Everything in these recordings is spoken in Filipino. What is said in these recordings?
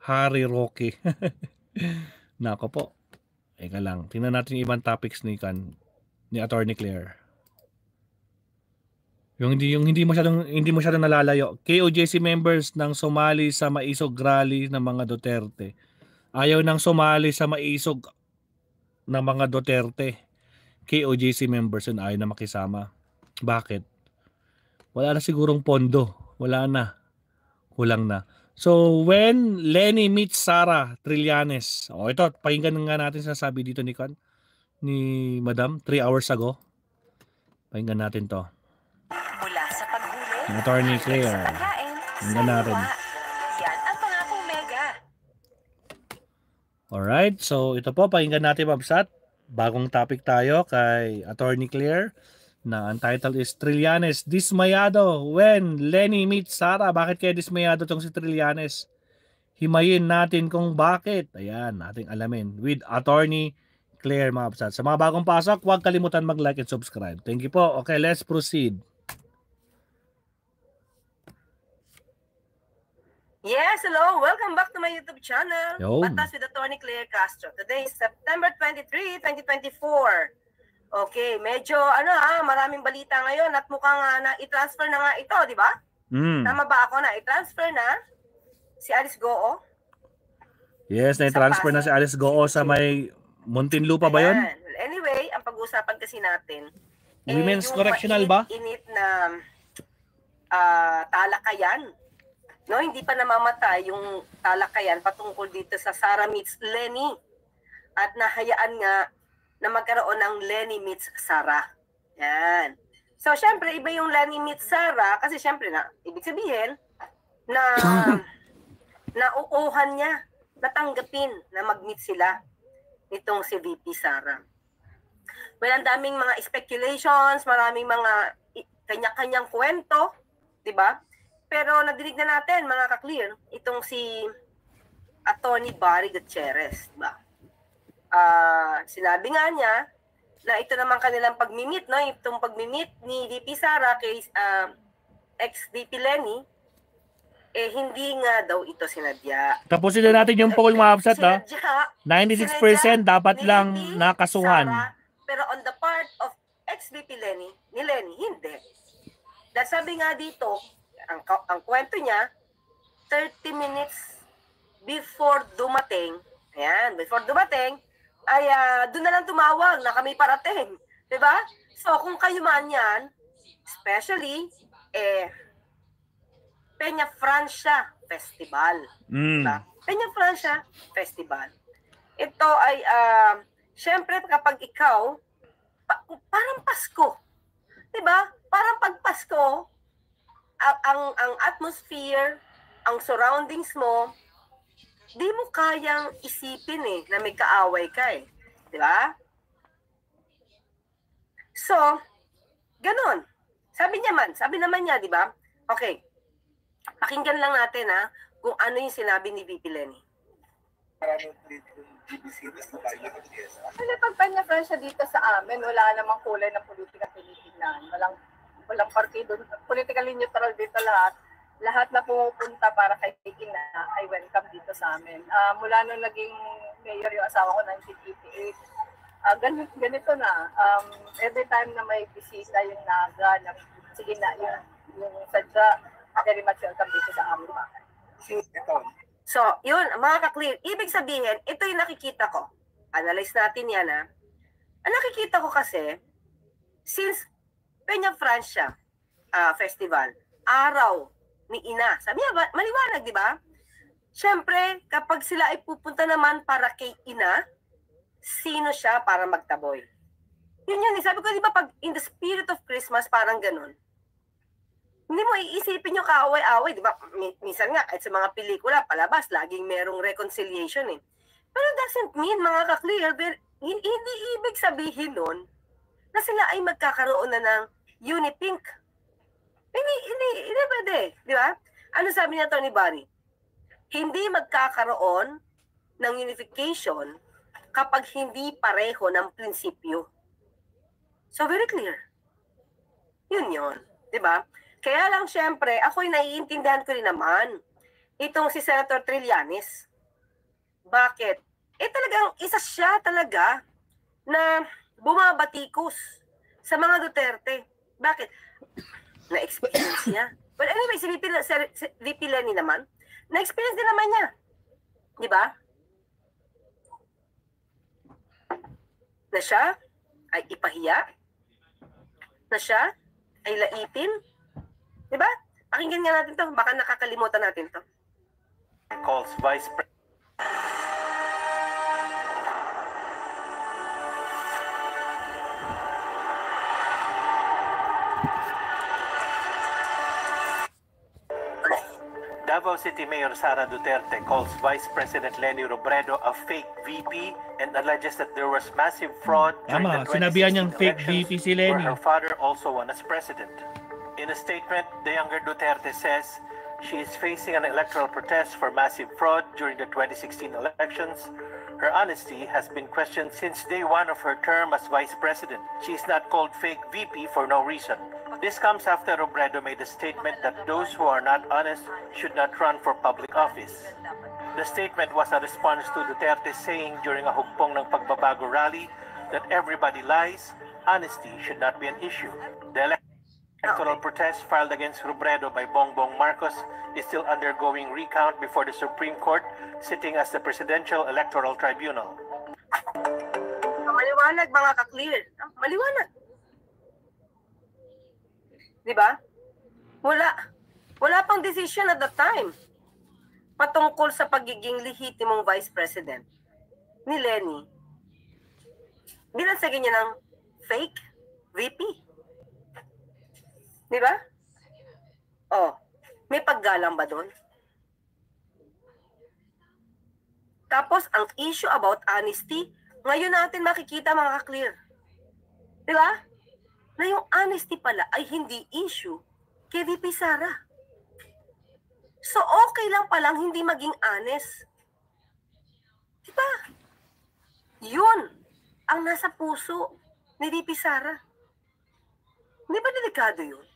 Harry Roque. Nako po. Teka lang, tingnan natin yung ibang topics ni Attorney Claire. Yung hindi masyadong nalalayo. KOJC members ng sumali sa maisog rally ng mga Duterte. Ayaw nang sumali sa maisog ng mga Duterte. KOJC members yun ayaw na makisama. Bakit? Wala na sigurong pondo. Wala na. Kulang na. So, when Lenny meets Sara Trillanes. O ito, pakinggan nga natin sasabi dito ni Madam 3 hours ago. Pakinggan natin to. Mula sa paghuli, Ng Attorney Claire. sa pagkain, Pakinggan natin. Yan ang pangakong mega. Alright, so ito po, pakinggan natin, Babsat. Bagong topic tayo kay Attorney Claire na ang title is Trillanes dismayado when Lenny meets Sara. Bakit kaya dismayado tong si Trillanes? Himayin natin kung bakit. Ayan, nating alamin with Attorney Claire, mga Babsat. Sa mga bagong pasok, huwag kalimutan mag-like and subscribe. Thank you po. Okay, let's proceed. Yes, hello. Welcome back to my YouTube channel. Yo. Batas with Attorney Claire Castro. Today is September 23, 2024. Okay, medyo maraming balita ngayon at mukhang na-i-transfer na nga ito, di ba? Tama ba ako na i-transfer na si Alice Goo? Yes, na-transfer na si Alice Goo sa may Muntinlupa ba yun? Anyway, ang pag-uusapan kasi natin Women's yung Correctional ba? Init na talakayan. No, hindi pa namamatay yung talakayan patungkol dito sa Sara meets Lenny. At nahayaan nga na magkaroon ng Lenny meets Sara. Yan. So, syempre, iba yung Lenny meets Sara kasi syempre na, ibig sabihin na nauuhan niya, natanggapin na mag-meet sila nitong si VP Sara. Well, ang daming mga speculations, maraming mga kanya-kanyang kwento, di ba? Pero nadinig na natin, mga ka-clear, itong si Attorney Barry Gutierrez, di ba? Sinabi nga niya na ito naman kanilang pag-meet, no? Itong pag-meet ni VP Sara kay ex-VP Lenny, hindi nga daw ito sinadya. Tapusin na natin yung poll, mga Babsat, ha? 96% dapat lang nakasuhan. Sara, pero on the part of ex-VP Lenny, ni Lenny, hindi. Dahil sabi nga dito, ang kwento niya, 30 minutes before dumating, ay doon na lang tumawag na kami parating. Diba? So, kung kayo man yan, especially, Peña Francia Festival. Diba? Peña Francia Festival. Ito ay, syempre, kapag ikaw, parang Pasko. Diba? Parang pag Pasko, ang atmosphere, ang surroundings mo, di mo kayang isipin na may kaaway ka Di ba? So, ganun. Sabi naman niya, di ba? Okay. Pakinggan lang natin kung ano yung sinabi ni VP Lenny. Pag Peña Francia dito sa amin, wala namang kulay ng politika tinitignan. Walang partido. Politically neutral dito lahat. Lahat na pumupunta para kay Ina ay welcome dito sa amin. Mula nung naging mayor yung asawa ko 1988, ganito na. Every time na may bisita yung Naga, sige na, yung sadya, very much welcome dito sa amin. So, yun, mga ka-clear. Ibig sabihin, ito yung nakikita ko. Analyze natin yan, Ang nakikita ko kasi, since Peña Francia Festival, araw ni Ina. Sabi niya, maliwanag, di ba? Siyempre, kapag sila ay pupunta naman para kay Ina, sino siya para magtaboy? Yun. Sabi ko, di ba, pag in the spirit of Christmas, parang ganun. Hindi mo iisipin yung kaaway-away, di ba? Minsan nga, kahit sa mga pelikula, palabas, laging merong reconciliation Pero doesn't mean, mga ka-clear, hindi ibig sabihin nun na sila ay magkakaroon na ng unipink. Hindi pwede, di ba? Ano sabi niya Tony Barry? Hindi magkakaroon ng unification kapag hindi pareho ng prinsipyo. So very clear. Yun, di ba? Kaya lang syempre, ako'y naiintindihan ko rin naman itong si Senator Trillanes. Bakit? Talagang isa siya talaga na bumabatikos sa mga Duterte. Bakit? Na-experience niya. Well, anyway, si VP Lenny naman, na-experience din naman niya. Di ba? Na siya ay ipahiya. Na siya ay laipin. Di ba? Pakinggan nga natin to. Baka nakakalimutan natin to. Calls Vice President. Davao City Mayor Sara Duterte calls Vice President Leni Robredo a fake VP and alleges that there was massive fraud during Tama, the sinabihan niyang 2016 fake elections VP si where Leni. her father also won as president. In a statement, the younger Duterte says she is facing an electoral protest for massive fraud during the 2016 elections. Her honesty has been questioned since day one of her term as vice president. She is not called fake VP for no reason. This comes after Robredo made a statement that those who are not honest should not run for public office. The statement was a response to Duterte saying during a hugpong ng pagbabago rally that everybody lies, honesty should not be an issue. The electoral protest filed against Robredo by Bongbong Marcos is still undergoing recount before the Supreme Court, sitting as the Presidential Electoral Tribunal. Maliwanag mga ka-clear. Maliwanag. Di ba? Wala pang decision at the time patungkol sa pagiging lehitimong vice president ni Leni. Binansagin niya ng fake VP. Di ba? Oh, may paggalang ba doon? Tapos, ang issue about honesty, ngayon natin makikita mga ka-clear. Di ba? Na yung honesty pala ay hindi issue kay VP Sara. So, okay lang palang hindi maging honest. Diba? Yun ang nasa puso ni VP Sara. Hindi ba delikado yun?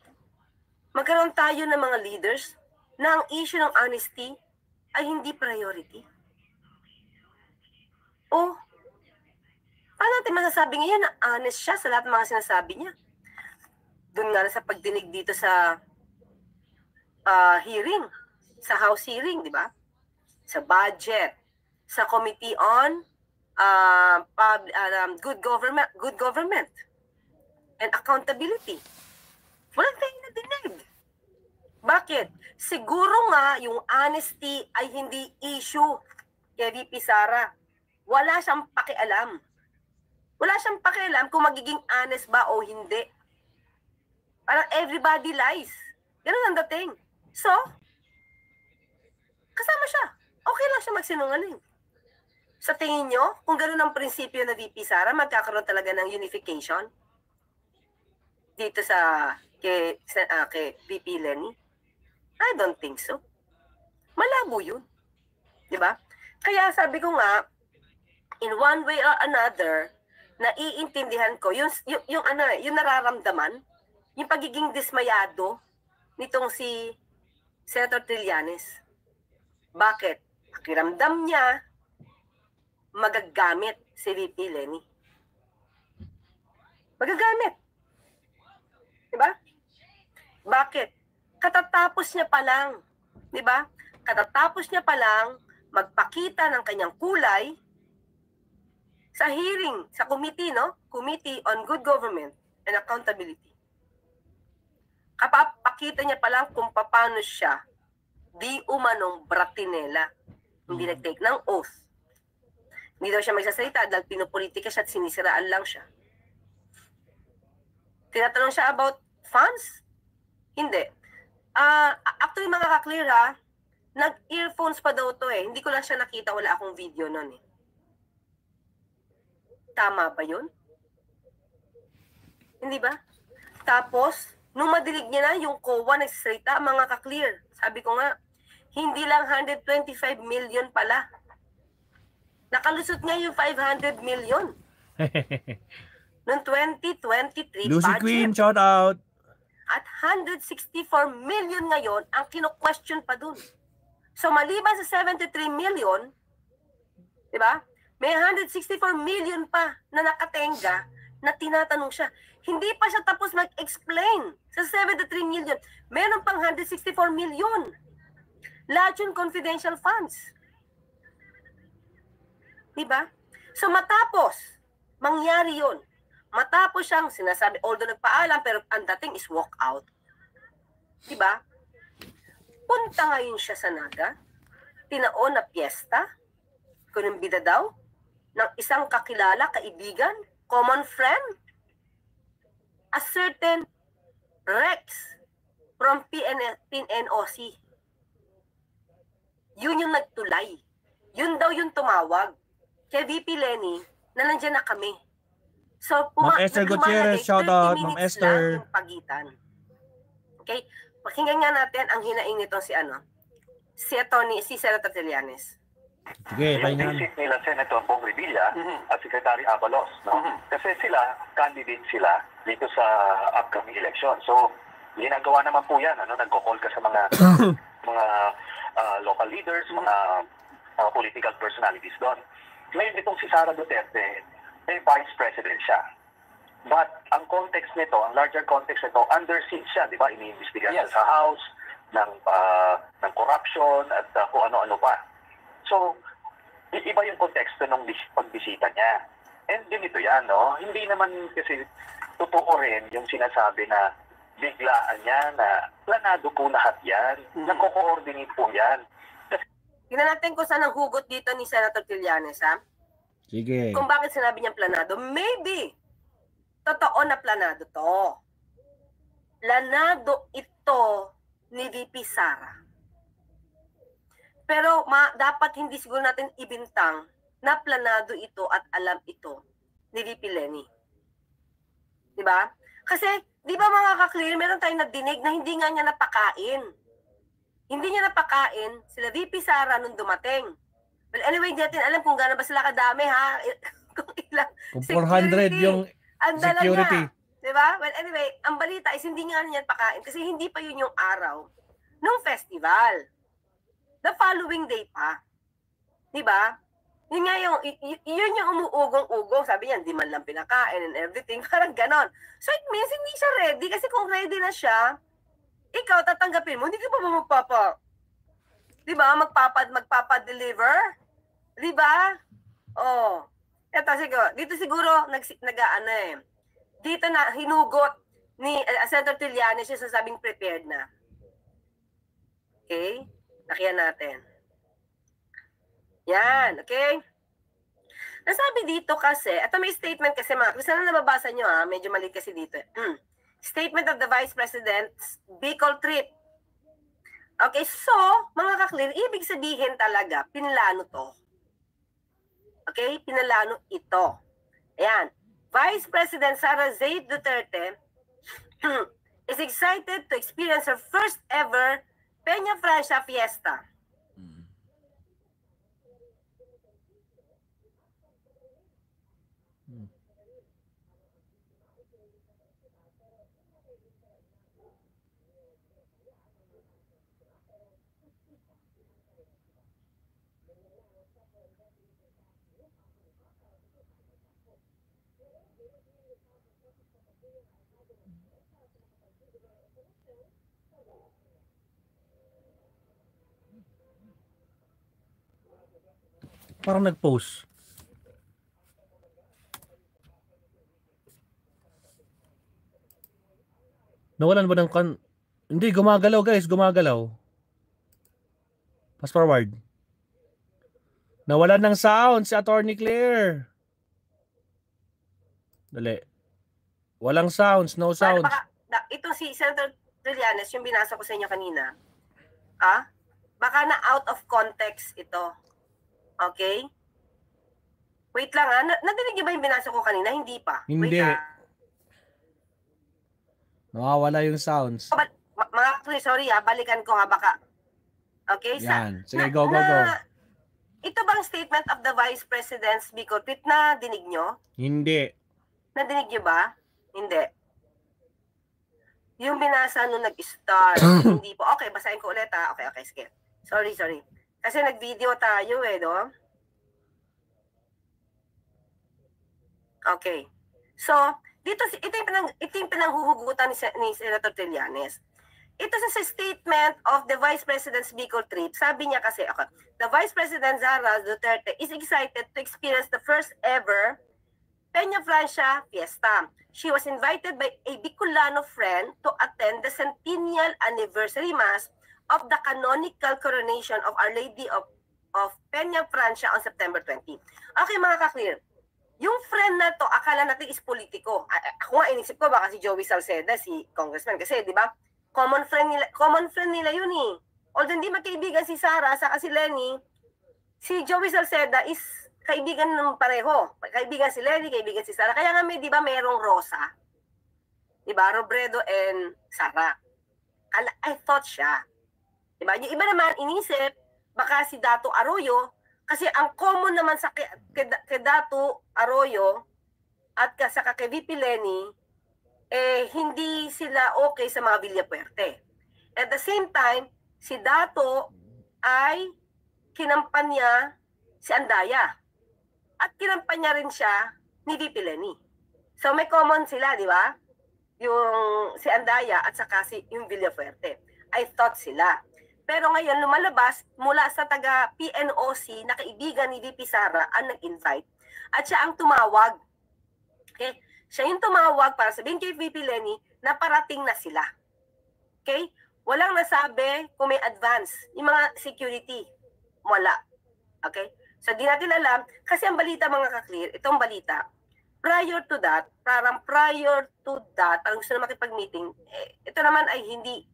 Magkaroon tayo ng mga leaders na ang issue ng honesty ay hindi priority. O, paano natin masasabi ngayon na honest siya sa lahat ng mga sinasabi niya? Doon nga na sa pagdinig dito sa hearing, sa House hearing, di ba? Sa budget, sa Committee on Good Government and Accountability. Walang tayo na dinig. Bakit? Siguro nga yung honesty ay hindi issue kay VP Sara. Wala siyang pakialam. Wala siyang pakialam kung magiging honest ba o hindi. Parang everybody lies. Ganun ang dating. So, kasama siya. Okay lang siya magsinungaling. Sa tingin nyo, kung ganun ang prinsipyo na VP Sara, magkakaroon talaga ng unification dito sa kay VP Leni? I don't think so. Malabo yun. Di ba? Kaya sabi ko nga, in one way or another, naiintindihan ko yung nararamdaman, yung pagiging dismayado nitong si Senator Trillanes. Bakit? Pakiramdam niya, magagamit si VP Leni. Magagamit. Diba? Bakit? Katatapos niya pa lang, diba? Katatapos niya pa lang magpakita ng kanyang kulay sa hearing, sa committee, no? Committee on Good Government and Accountability. Kapapakita niya pa lang kung paano siya di umanong bratinela. Hindi nag-take ng oath. Hindi daw siya magsasalita dahil pinopolitika siya at sinisiraan lang siya. Tinatanong siya about funds? Hindi. Actually, mga ka-clear ha, nag-earphones pa daw to eh. Hindi ko lang siya nakita, wala akong video nun eh. Tama ba yun? Hindi ba? Tapos, nung madilig niya na yung COA nagsasalita, mga ka-clear, sabi ko nga, hindi lang 125 million pala. Nakalusot nga yung 500 million. Noong 2023 Lucy budget. Queen, shout out! At 164 million ngayon ang kino-question pa dun. So maliban sa 73 million, di ba? May 164 million pa na nakatenga na tinatanong siya. Hindi pa siya tapos mag-explain sa 73 million. Meron pang 164 million. Lahat yun confidential funds. Diba? So matapos, mangyari yun. Matapos siyang sinasabi, although nagpaalam, pero ang dating is walk out. Diba? Punta ngayon siya sa Naga, tinaon na piyesta, kunumbida daw, ng isang kakilala, kaibigan, common friend, a certain Rex from PNOC. Yun yung nagtulay. Yun daw yung tumawag kay VP Lenny na nandiyan na kami. So, Ma'am Esther Gutierrez, shout out, Ma'am Esther. Yung pagitan. Okay? Pakinggan nga natin ang hinaing nito si si Senator Trillanes. Sige, yung visit nila Senator Bong Revilla at Secretary Abalos, no? Kasi sila, candidate sila dito sa upcoming election. So, ginagawa naman po yan, nagko-call ka sa mga local leaders, mga political personalities doon. Ngayon itong si Sara Duterte, vice president siya. But ang context nito, ang larger context nito, under siege siya, di ba? Iniimbestigahan siya sa House ng corruption at kung ano-ano pa. So, iba yung konteksto ng pagbisita niya. And ganito yan, no? Hindi naman kasi totoo rin yung sinasabi na biglaan niya na planado po lahat yan. Nagko-coordinate po yan. Tingnan natin kung saan ang hugot dito ni Senator Trillanes, ha? Sige. Kung bakit sinabi niyang planado. Maybe, totoo na planado to. Planado ito ni VP Sara. Pero dapat hindi siguro natin ibintang na planado ito at alam ito ni VP Lenny. Diba? Kasi, di ba mga ka-clear, meron tayong nagdinig na hindi nga niya napakain. Hindi niya napakain sila VP Sara nung dumating. Well, anyway, hindi natin alam kung gano'n ba sila kadami, ha? Kung ilang Kung 400 yung security. Diba? Well, anyway, ang balita is hindi nga niya napakain kasi hindi pa yun yung araw nung festival. The following day pa. Diba? Yun nga yun yung umuugong-ugong. Sabi niya, hindi man lang pinakain and everything. Parang ganon. So it means hindi siya ready. Kasi kung ready na siya, ikaw tatanggapin mo, hindi ka pa diba? Magpapa-deliver? Diba? Oh. Eto, dito siguro, dito na hinugot ni Senator Trillanes siya sasabing prepared na. Okay? Nakiyan natin. Yan, okay? Nasabi dito kasi, ito may statement kasi kung saan na nababasa nyo medyo mali kasi dito. Statement of the Vice President's Bicol trip. Okay, so, mga ka-clear, ibig sabihin talaga, pinlano to. Okay, pinlano ito. Ayan. Vice President Sara Zaid Duterte is excited to experience her first ever Peña Francia Fiesta. Parang nag-post. Nawalan ba ng Hindi, gumagalaw guys, gumagalaw. Pass forward. Nawalan ng sound si Attorney Claire. Dali. Walang sounds, no sounds. Ito si Senator Trillanes, yung binasa ko sa inyo kanina. Baka na out of context ito. Okay? Wait lang nadinig niyo ba yung binasa ko kanina? Hindi pa. Hindi. Nawawala yung sounds. Sorry balikan ko baka. Okay? Yan. Sige, go. Ito bang statement of the Vice President's Bicol trip na dinig nyo? Hindi. Nadinig nyo ba? Hindi. Yung binasa nung nag-start, hindi po. Okay, basahin ko ulit Okay, sige. Sorry. Kasi nag-video tayo no? Okay. So, dito ito yung pinanghuhugutan ni Senator Trillanes. Ito sa statement of the Vice President's Bicol trip. Sabi niya kasi, the Vice President Sara Duterte is excited to experience the first ever Peña Francia Fiesta. She was invited by a Bicolano friend to attend the centennial anniversary mass of the canonical coronation of Our Lady of Peña Francia on September 20. Okay mga ka-clear. Yung friend na to, akala natin is politiko. Ako nga inisip ko baka si Joey Salceda, si congressman. Kasi di ba, common friend nila yun eh. Although hindi magkaibigan si Sara, saka si Lenny, si Joey Salceda is kaibigan ng pareho. Kaibigan si Lenny, kaibigan si Sara. Kaya nga may, di ba, mayroong Rosa. Di ba, Robredo and Sara. I thought siya. Di ba? Yung iba naman, inisip, baka si Dato Arroyo, kasi ang common naman sa kay Dato Arroyo at saka kay VP Lenny, hindi sila okay sa mga Villapuerte. At the same time, si Dato ay kinampanya si Andaya. At kinampanya rin siya ni VP Lenny. So may common sila, di ba? Yung si Andaya at saka yung Villafuerte. I thought sila. Pero ngayon lumalabas mula sa taga PNOC na kaibigan ni VP Sara ang nag-invite. At siya ang tumawag. Okay? Siya yung tumawag para sabihin kay VP Lenny na parating na sila. Okay? Walang nasabi kung may advance. Yung mga security, wala. Okay? So di natin alam, kasi ang balita mga ka-clear, itong balita, prior to that, ang gusto na makipag-meeting, ito naman ay hindi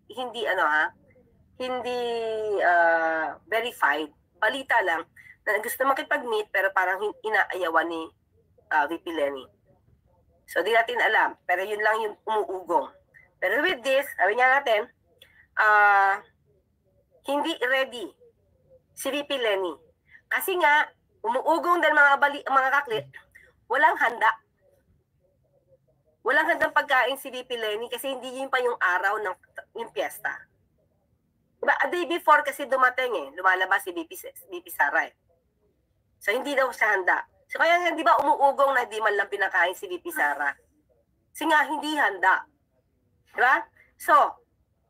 verified. Balita lang na gusto makipag-meet pero parang inaayawan ni VP Lenny. So di natin alam, pero yun lang yung umuugong. Pero with this, sabi nga natin, hindi ready si VP Lenny. Kasi nga, umuugong din mga kaklit, walang handa. Walang handang pagkain si VP Lenny kasi hindi yun pa yung araw ng yung piyesta. Diba? A day before kasi dumating lumalabas si VP Sara So hindi daw siya handa. So kaya nga, di ba umuugong na di man lang pinakain si VP Sara. Kasi nga, hindi handa. Diba? So,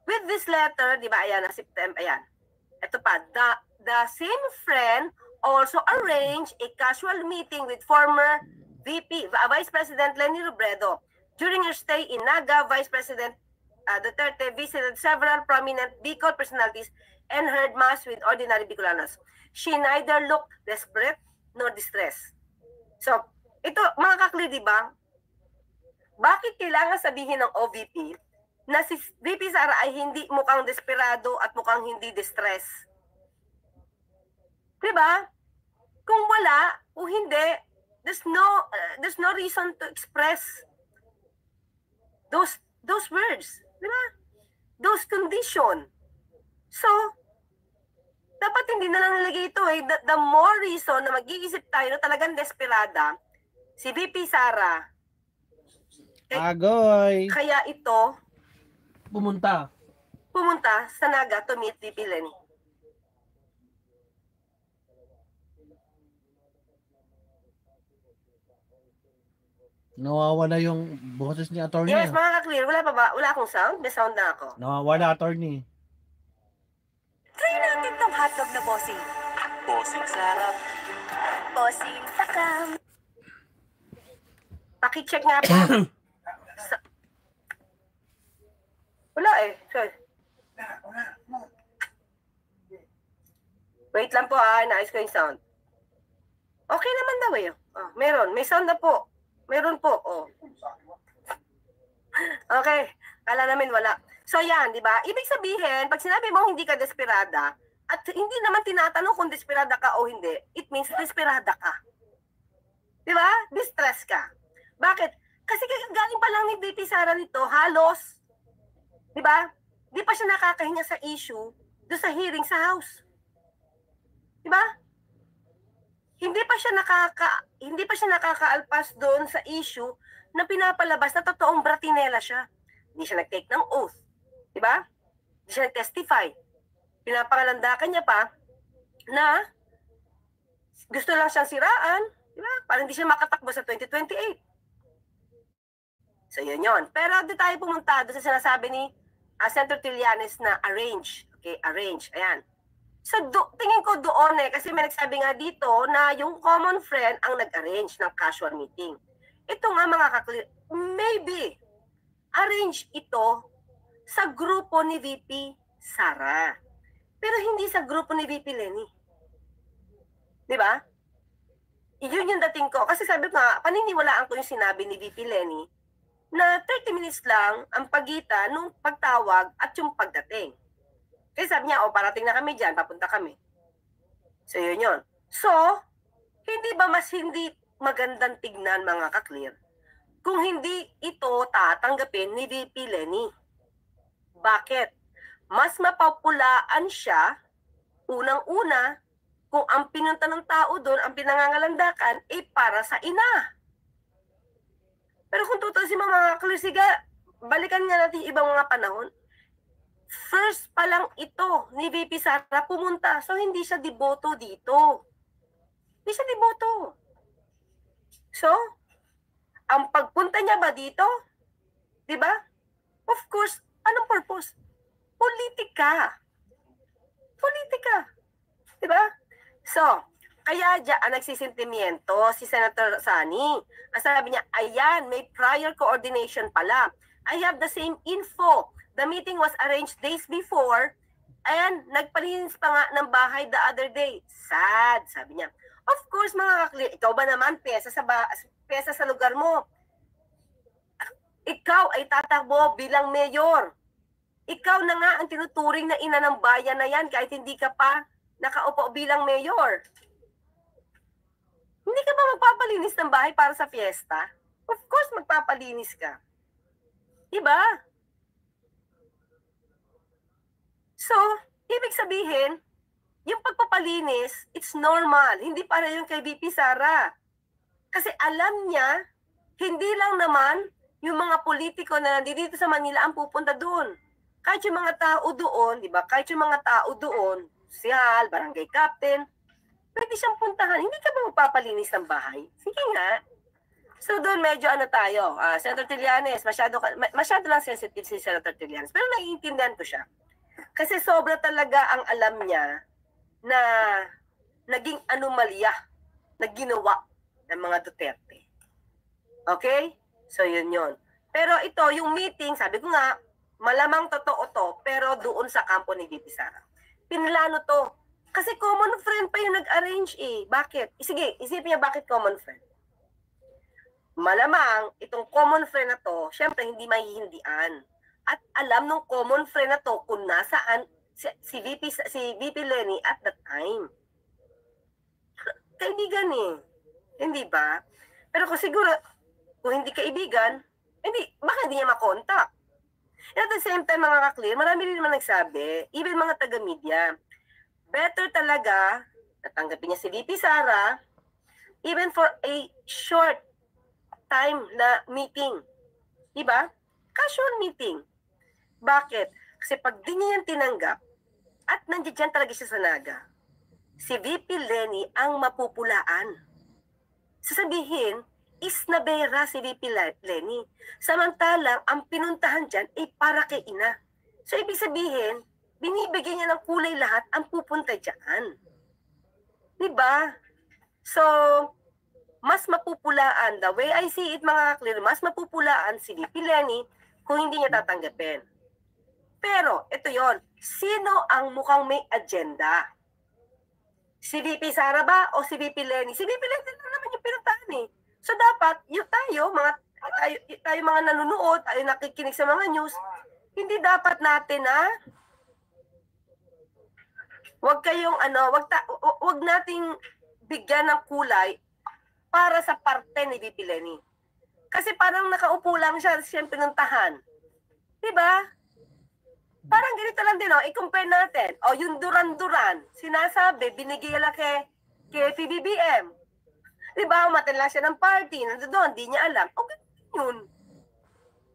with this letter, di ba, ayan, September, ayan. Ito pa, the same friend also arranged a casual meeting with former Vice President Lenny Robredo. During her stay in Naga, Vice President Duterte visited several prominent Bicol personalities and heard mass with ordinary Bicolanos. She neither looked desperate nor distressed. So, ito, mga kakli, di ba? Bakit kailangan sabihin ng OVP na si VP Sara ay hindi mukhang desperado at mukhang hindi distress? Di ba? Kung wala o hindi, there's no reason to express those words. Di ba? Those condition. So, dapat hindi na lang nilagay ito The more reason na mag-iisip tayo na talagang desperada, si VP Sara, Agoy! Kaya ito, Pumunta sa Naga to meet VP Lenny. Nawawala yung boses ni attorney. Yes, mga ka-clear. Wala pa ba? Wala akong sound? May sound na ako. Nawawala, attorney. Try natin tong hotdog na bossing. Bossing sarap. Bossing takam. Paki-check nga po. Wala Sorry. Wait lang po naayos ko yung sound. Okay naman daw meron. May sound na po. Meron po. Okay. Kala namin wala. So yan, di ba? Ibig sabihin, pag sinabi mo hindi ka desperada, at hindi naman tinatanong kung desperada ka o hindi, it means desperada ka. Di ba? Distress ka. Bakit? Kasi galing pa lang ni VP Sara nito, halos, di ba? Di pa siya nakakahinga sa issue doon sa hearing sa House. Di ba? Hindi pa siya nakakaalpas doon sa issue na pinapalabas na totoong bratinela siya. Hindi siya nag-take ng oath. Di ba? Hindi siya nag-testify. pinapangalandakan niya pa na gusto lang siyang siraan, di ba? Para hindi siya makatakbo sa 2028. So, yun. Pero di tayo pumunta doon sa sinasabi ni Senator Trillanes na arrange. Okay, arrange. Ayan. So, tingin ko doon kasi may nagsabi nga dito na yung common friend ang nag-arrange ng casual meeting. Ito nga mga kaklir, maybe arrange ito sa grupo ni VP Sara. Pero hindi sa grupo ni VP Leni. Di ba? Yun yung dating ko. Kasi sabi ko nga, paniniwalaan ko yung sinabi ni VP Leni na 30 minutes lang ang pagitan nung pagtawag at yung pagdating. Kasi sabi niya, parating na kami dyan, papunta kami. So, yun. So, hindi ba mas hindi magandang tignan mga kaklir kung hindi ito tatanggapin ni VP Leni? Bakit? Mas mapopulaan siya, unang-una, kung ang pinunta ng tao doon, ang pinangangalandakan, para sa ina. Pero kung tutusin mga kalisiga, balikan nga natin ibang mga panahon. First pa lang ito ni VP Sara pumunta. So, hindi siya deboto dito. Hindi siya deboto. So, ang pagpunta niya ba dito? Diba? Of course, anong purpose? Politika. Politika. Diba? So, kaya dyan nagsisintimiento si Senator Sani. Ang sabi niya, ayan, may prior coordination pala. I have the same info. The meeting was arranged days before and nagpalinis pa nga ng bahay the other day. Sad, sabi niya. Of course, mga kakli, ikaw ba naman pesa sa lugar mo? Ikaw ay tatakbo bilang mayor. Ikaw na nga ang tinuturing na ina ng bayan na yan kahit hindi ka pa nakaupo bilang mayor. Hindi ka ba magpapalinis ng bahay para sa fiesta? Of course, magpapalinis ka. Diba? So, ibig sabihin, yung pagpapalinis, it's normal. Hindi para yung kay VP Sara. Kasi alam niya, hindi lang naman yung mga politiko na nandito sa Manila ang pupunta doon. Kahit yung mga tao doon, di ba? Kahit yung mga tao doon, sosyal, barangay captain, pwede siyang puntahan. Hindi ka ba magpapalinis ng bahay? Sige nga. So doon medyo tayo. Senator Trillanes, masyado lang sensitive si Senator Trillanes. Pero naiintindihan ko siya. Kasi sobra talaga ang alam niya na naging anomalya na ginawa ng mga Duterte. Okay? So yun. Pero ito, yung meeting, sabi ko nga, malamang totoo to, pero doon sa kampo ni VP Sara. Pinlano to. Kasi common friend pa yung nag-arrange Bakit? Sige, isipin niya bakit common friend. Malamang, itong common friend na to, syempre hindi mahihindian. At alam nung common friend na to kung nasaan si VP Leni at that time. Kaibigan Hindi ba? Pero kung siguro, kung hindi kaibigan, baka hindi niya makontak. At the same time, mga kaklir, marami rin naman nagsabi, even mga taga-media, better talaga, natanggapin niya si VP Sara, even for a short time na meeting. Diba? Casual meeting. Bakit? Kasi pag di niya yan tinanggap, at nandiyan talaga siya sa Naga, si VP Leni ang mapupulaan. Sasabihin, isnabera si VP Leni. Samantalang, ang pinuntahan dyan ay para kay ina. So, ibig sabihin, binibigyan niya ng kulay lahat ang pupunta dyan. Diba? So, mas mapupulaan, the way I see it mga clear, mas mapupulaan si VP Leni kung hindi niya tatanggapin. Pero, ito yon, sino ang mukhang may agenda? Si VP Sara ba o si VP Leni? Si VP Leni na naman yung pinuntahan So, dapat, tayo mga nanonood, tayo nakikinig sa mga news, hindi dapat natin wag nating bigyan ng kulay para sa parte ni VP Leni. Kasi parang nakaupo lang siya pinuntahan. Diba? Parang ganito lang din, i-compare natin. Yung Duran-Duran, sinasabi, binigay lang kay PBBM. Diba? Umaten lang siya ng party, nandoon, di niya alam. Ganito yun.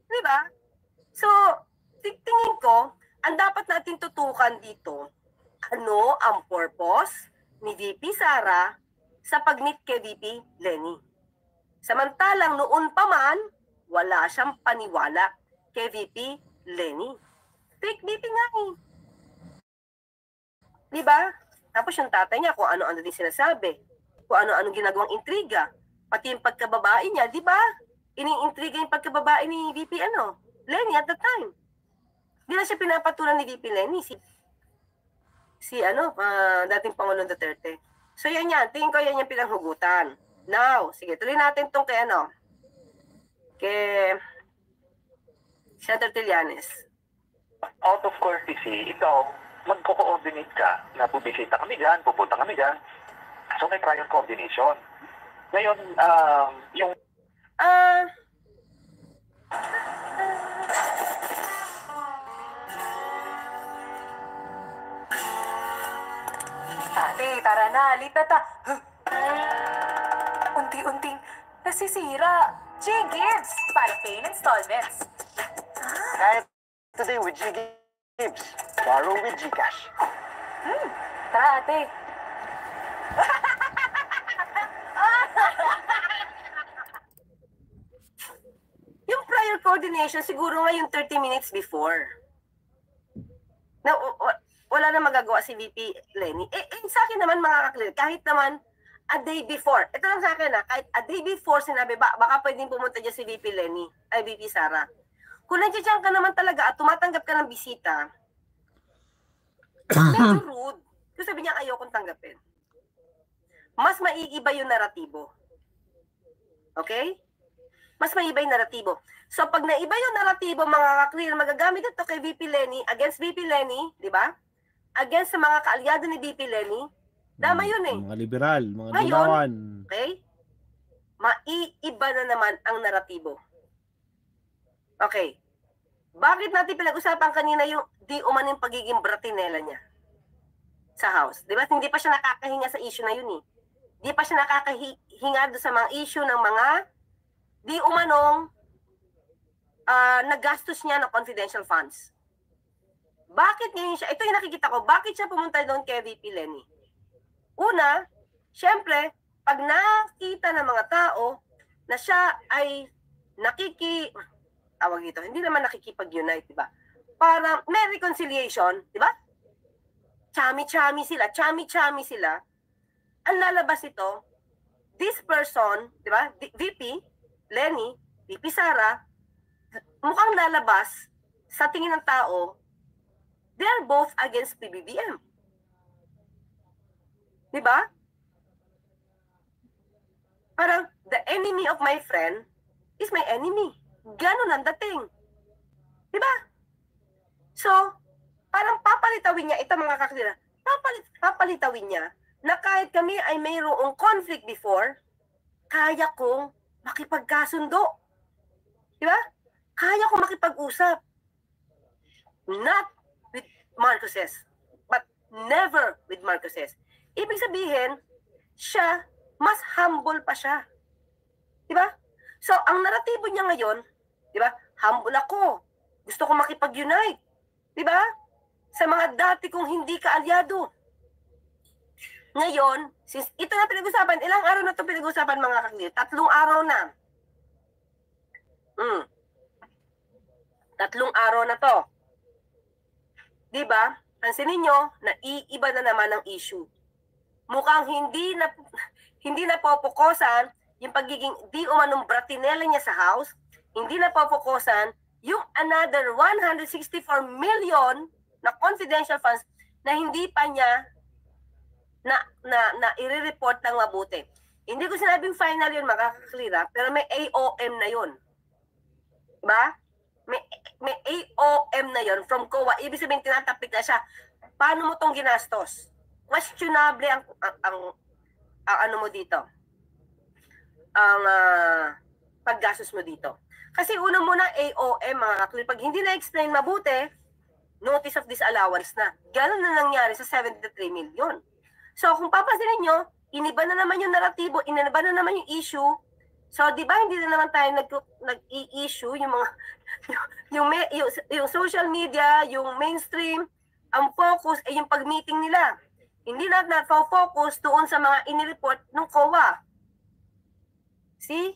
Diba? So, tingin ko, ang dapat natin tutukan dito, ano ang purpose ni VP Sara sa pag-meet kay VP Lenny. Samantalang noon pa man, wala siyang paniwala kay VP Lenny. Fake VP nga eh. Diba? Tapos yung tatay niya, kung ano-ano din sinasabi. Kung ano-ano ginagawang intriga. Pati yung pagkababae niya, diba? Ini-intriga yung pagkababae ni VP Lenny at the time. Di na siya pinapatulan ni VP Lenny. Dating Pangulong Duterte. So yan. Tingin ko yan yung pinanghugutan. Now, sige, tuloy natin itong kay Senator Trillanes. Out of courtesy, ikaw, magko-coordinate ka na bubisita kami dyan, pupunta kami dyan. So may prior coordination. Ngayon, yung... Ate, tara na, halita ta. Unti-unting nasisira. G-Gibbs para pay installments. Kahit today with G-Gibbs, borrow with Gcash. Tara, ate. Yung prior coordination, siguro nga yung 30 minutes before. Na, wala na magagawa si VP Lenny. Sa akin naman makakaklir, kahit naman a day before. Ito lang sa akin kahit a day before sinabi, baka pwedeng pumunta dyan si VP Lenny, ay VP Sara. Kung nandiyan ka naman talaga at tumatanggap ka ng bisita, medyo rude. Kasi sabi niya, ayokong tanggapin. Mas maiiba yung naratibo. Okay? Mas maiiba yung naratibo. So, pag naiba yung naratibo, mga kaklir, magagamit ito kay VP Lenny, against VP Lenny, di ba? Against sa mga kaalyado ni VP Lenny, dama yun eh. Mga liberal, mga Ngayon, dilawan. okay? Maiiba na naman ang naratibo. Okay. Bakit natin pinag-usapan kanina yung di umaning pagiging bratinela niya sa House? Di ba? Hindi pa siya nakakahinga sa issue na yun eh. Di pa siya nakakahinga doon sa mga issue ng mga di umanong nagastos niya ng confidential funds. Bakit ngayon siya? Ito yung nakikita ko. Bakit siya pumunta doon kay VP Lenny? Una, syempre, pag nakita ng mga tao na siya ay hindi naman nakikipag-unite, di ba? Para may reconciliation, di ba? Chami-chami sila. Ang lalabas ito, this person, di ba? VP, Lenny, VP Sara, mukhang lalabas sa tingin ng tao, they are both against PBBM. Di ba? Parang, the enemy of my friend is my enemy. Ganon ang dating. Di ba? So, parang papalitawin niya, ito mga kakilala, papalitawin niya na kahit kami ay mayroong conflict before, kaya kong makipagkasundo. Di ba? Kaya kong makipag-usap. Not with Marcoses, but never with Marcoses. Ibig sabihin, siya, mas humble pa siya. Di ba? So, ang naratibo niya ngayon, di ba? Humble ako. Gusto ko makipag-unite. Di ba? Sa mga dati kong hindi kaalyado. Ngayon, since ito na pinag-usapan, ilang araw na ito pinag-usapan mga kaklir? 3 araw na. 3 araw na to. Di ba? Pansinin nyo, naiiba na naman ang issue. Mukhang hindi na popokosan yung pagiging di umanong bratinela niya sa House, hindi na popokosan yung another 164 million na confidential funds na hindi pa niya na i-report ng mabuti. Hindi ko sinabing final yun, makakaklira, pero may AOM na yun. Diba? May AOM na yun from COA. Ibig sabihin, tinatapik na siya. Paano mo tong ginastos? Questionable ang ano mo dito. Ang paggastos mo dito. Kasi una muna AOM, mga kaklir, pag hindi na-explain mabuti, notice of disallowance na. Ganon na nangyari sa 73 million. So kung papansinin nyo, iniba na naman yung naratibo, iniba na naman yung issue. So di ba hindi na naman tayo nag-i-issue yung mga yung social media, yung mainstream, ang focus ay yung pag-meeting nila. Hindi na focus doon sa mga inireport ng COA. See?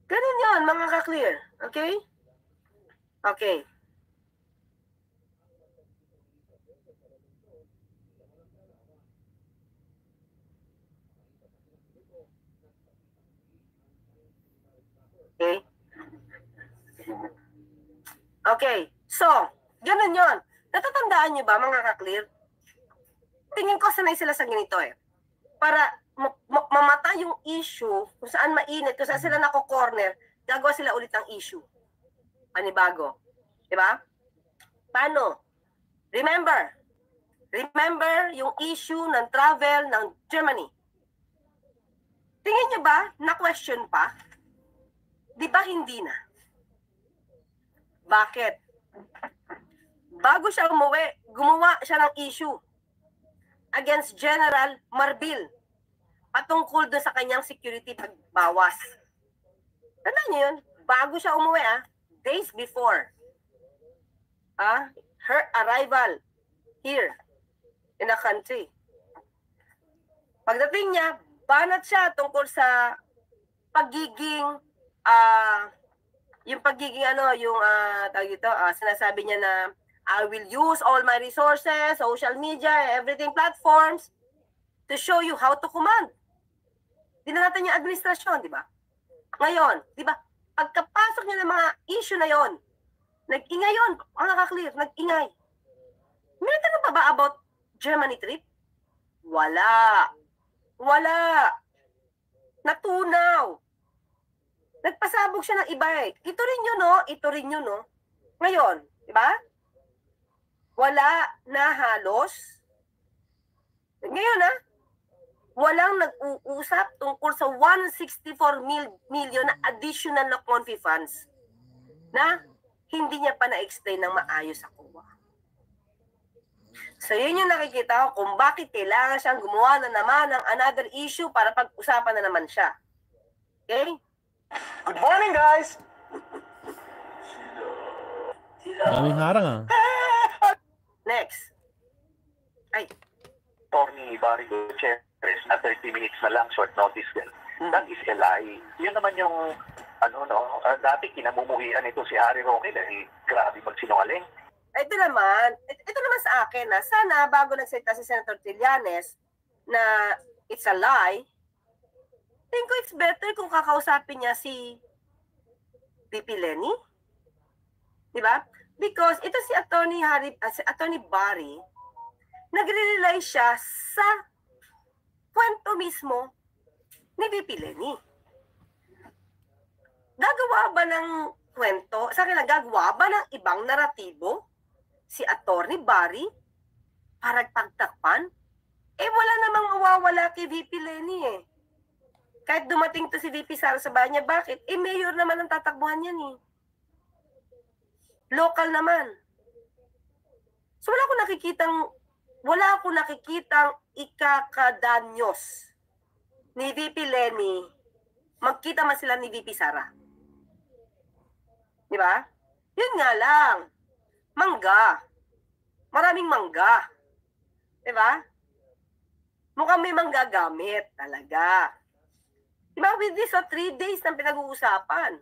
Ganun yun, mga ka-clear. Okay? Okay. Okay? Okay. So, ganun yun. Natatandaan nyo ba, mga ka-clear? Tingin ko sanay sila sa ganito eh. Para mamata yung issue, kung saan mainit, kung saan sila nako-corner, gagawa sila ulit ng issue. Panibago. Diba? Paano? Remember yung issue ng travel ng Germany. Tingin nyo ba, na-question pa? Di ba hindi na? Bakit? Bago siya umuwi, gumawa siya ng issue against General Marbil patungkol doon sa kanyang security pagbawas. Tandaan niyo yun? Bago siya umuwi, days before her arrival here in the country. Pagdating niya, banat siya tungkol sa pagiging tawag ito, sinasabi niya na I will use all my resources, social media, everything platforms to show you how to command. Dinalatan niya administrasyon, di ba? Ngayon, di ba, pagkapasok niya ng mga issue na yon, nag-ingay yun, ang nakaklear, nag-ingay. May tanong pa ba about Germany trip? Wala. Natunaw. Nagpasabog siya ng iba eh. Ito rin yun, no? Ngayon, di ba? Wala na halos. Ngayon, walang nag-uusap tungkol sa 164 million na additional na confi funds na hindi niya pa na-explain ng maayos sa COA. So, yun yung nakikita ko kung bakit kailangan siyang gumawa na naman ng another issue para pag-usapan na naman siya. Okay? Good morning, guys! Daming harang Next. Ay. Attorney Barry Gutierrez na 30 minutes na lang short notice din. That is a lie. Yun naman yung dati kinamumuhian ito si Harry Roque dahil grabe magsinungaling. Ito naman sa akin sana bago nagsalita si Senator Trillanes na it's a lie, think ko it's better kung kakausapin niya si VP Lenny. Diba? Because ito si Attorney Barry, nagre-rely siya sa kwento mismo ni VP Lenny. Gagawa ba ng kwento? Sa akin lang, gagawa ba ng ibang naratibo si Attorney Barry para pagtakpan? Wala namang mawawala kay VP Lenny eh. Kahit dumating to si VP Sara sa bahay niya, bakit? Mayor naman ang tatakbuhan yan eh. Local naman. So wala akong nakikitang ikakadanyos ni VP Lenny magkita man sila ni VP Sara. Di ba? Yun nga lang. Mangga. Maraming mangga. Di ba? Mukhang may manggagamit talaga. Di ba? With this, 3 days nang pinag-uusapan.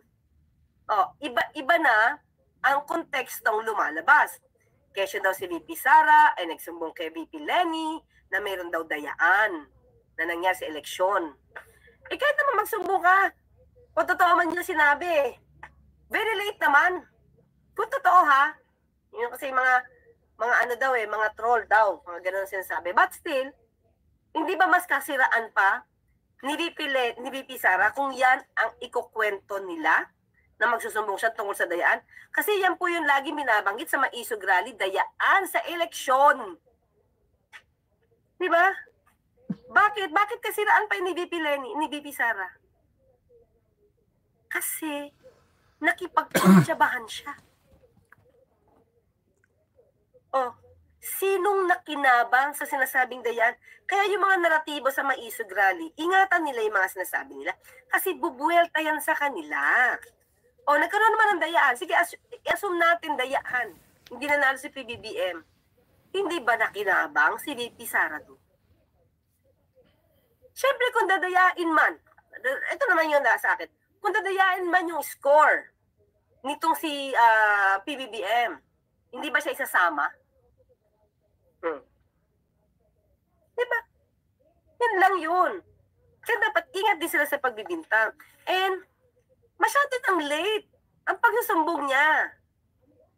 Iba na ang kontekstong lumalabas. Kesyo daw si VP Sara ay nagsumbong kay VP Lenny na mayroon daw dayaan na nangyari sa eleksyon. Kahit naman magsumbong ka, kung totoo man yung sinabi, very late naman. Kung totoo yun kasi mga troll daw, mga ganun sinasabi. But still, hindi ba mas kasiraan pa ni VP Sara kung yan ang ikukwento nila na magsusumbong siya tungkol sa dayaan? Kasi yan po yung lagi binabanggit sa Maisog Rally, dayaan sa eleksyon. Di ba? Bakit? Bakit kasiraan pa ni VP Sara? Kasi nakipagkuntsabahan siya. Sinong nakinabang sa sinasabing dayan? Kaya yung mga naratibo sa Maisog Rally, ingatan nila yung mga sinasabi nila. Kasi bubuelta yan sa kanila. Nagkaroon naman ng dayaan. Sige, assume natin dayaan. Hindi nanalo si PBBM. Hindi ba nakinabang si VP Sara doon? Siyempre kung dadayain man, ito naman yun sa akin, kung dadayain man yung score nitong si PBBM, hindi ba siya isasama? Diba? Yan lang yun. Kaya dapat ingat din sila sa pagbibintang. And masyado nang late ang pagsusumbong niya.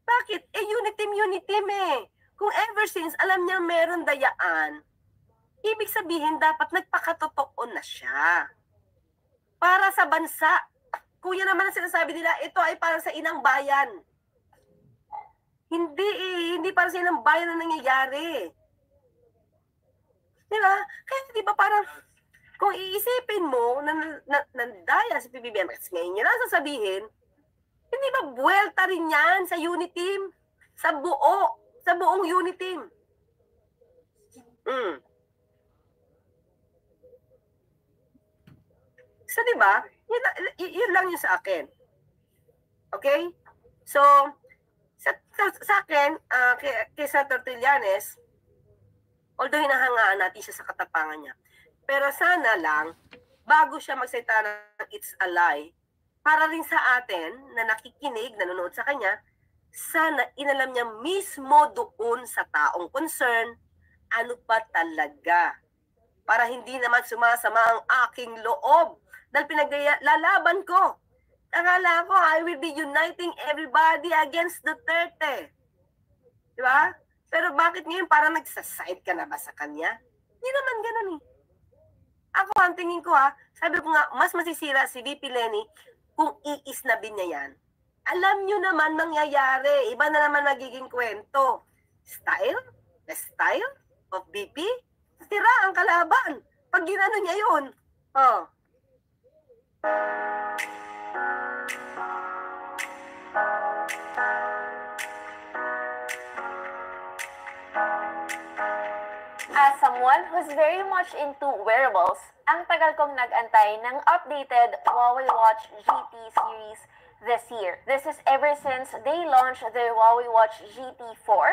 Bakit? Uniteam eh. Kung ever since alam niya meron dayaan, ibig sabihin dapat nagpakatotoo na siya. Para sa bansa. Kung yan naman ang sinasabi nila, ito ay para sa inang bayan. Hindi para sa inang bayan na nangyayari. Diba? Kaya diba parang, kung iisipin mo na nandaya sa PBBM, kasi ngayon nyo lang sasabihin, hindi ba buwelta rin yan sa Uniteam? Sa buong Uniteam. So, diba? Yun lang yung sa akin. Okay? So, sa akin, kay Senator Trillanes, although hinahangaan natin siya sa katapangan niya, pero sana lang, bago siya magsalita ng it's a lie, para rin sa atin na nakikinig, nanonood sa kanya, sana inalam niya mismo doon sa taong concern, ano pa talaga. Para hindi naman sumasama ang aking loob. Dahil lalaban ko. Akala ko, I will be uniting everybody against Duterte. Diba? Pero bakit ngayon parang nagsaside ka na ba sa kanya? Hindi naman ganun eh. Ako, ang tingin ko sabi ko nga, mas masisira si VP Lenny kung iisnabin niya yan. Alam nyo naman mangyayari. Iba na naman magiging kwento. The style of VP? Sira ang kalaban. Pag ginano niya yun. As someone who's very much into wearables, ang tagal kong nag-antay ng updated Huawei Watch GT series this year. This is ever since they launched their Huawei Watch GT4,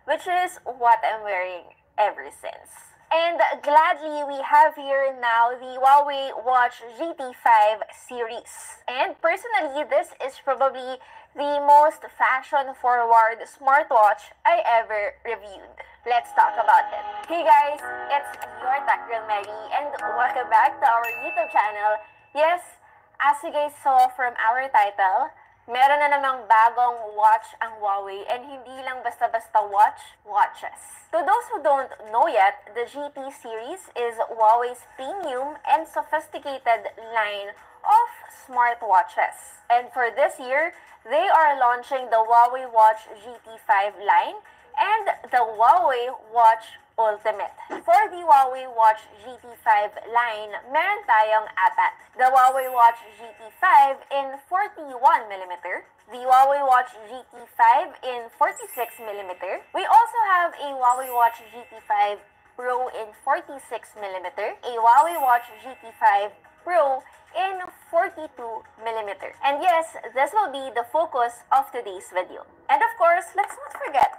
which is what I'm wearing ever since. And gladly, we have here now the Huawei Watch GT5 series. And personally, this is probably the most fashion-forward smartwatch I ever reviewed. Let's talk about it. Hey guys, it's your Tech Girl Mary and welcome back to our YouTube channel. Yes, as you guys saw from our title, meron na namang bagong watch ang Huawei and hindi lang basta-basta watches. To those who don't know yet, the GT series is Huawei's premium and sophisticated line of smartwatches. And for this year, they are launching the Huawei Watch GT5 line and the Huawei Watch Ultimate. For the Huawei Watch GT5 line, meron tayong apat. The Huawei Watch GT5 in 41mm, the Huawei Watch GT5 in 46mm. We also have a Huawei Watch GT5 Pro in 46mm, a Huawei Watch GT5 Pro in 42mm. And yes, this will be the focus of today's video. And of course, let's not forget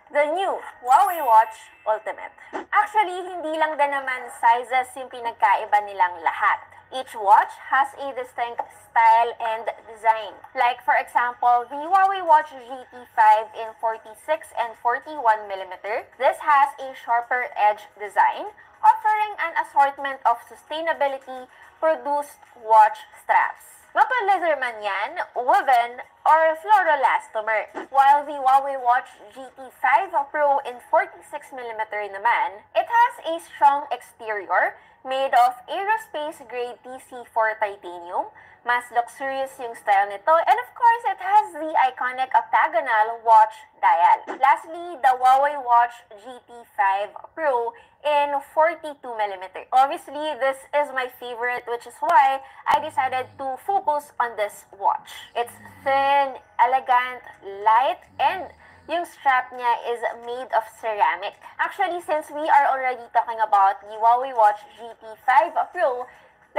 the new Huawei Watch Ultimate. Actually, hindi lang din naman sizes yung pinagkaiba nilang lahat. Each watch has a distinct style and design. Like for example, the Huawei Watch GT5 in 46 and 41mm. This has a sharper edge design, offering an assortment of sustainability-produced watch straps. Mapa-leather man yan, woven, or fluoroelastomer. While the Huawei Watch GT5 Pro in 46mm naman, it has a strong exterior made of aerospace-grade TC4 titanium. Mas luxurious yung style nito. And of course, it has the iconic octagonal watch dial. Lastly, the Huawei Watch GT5 Pro in 42mm. Obviously, this is my favorite, which is why I decided to focus on this watch. It's thin, elegant, light, and yung strap niya is made of ceramic. Actually, since we are already talking about the Huawei Watch GT5 Pro,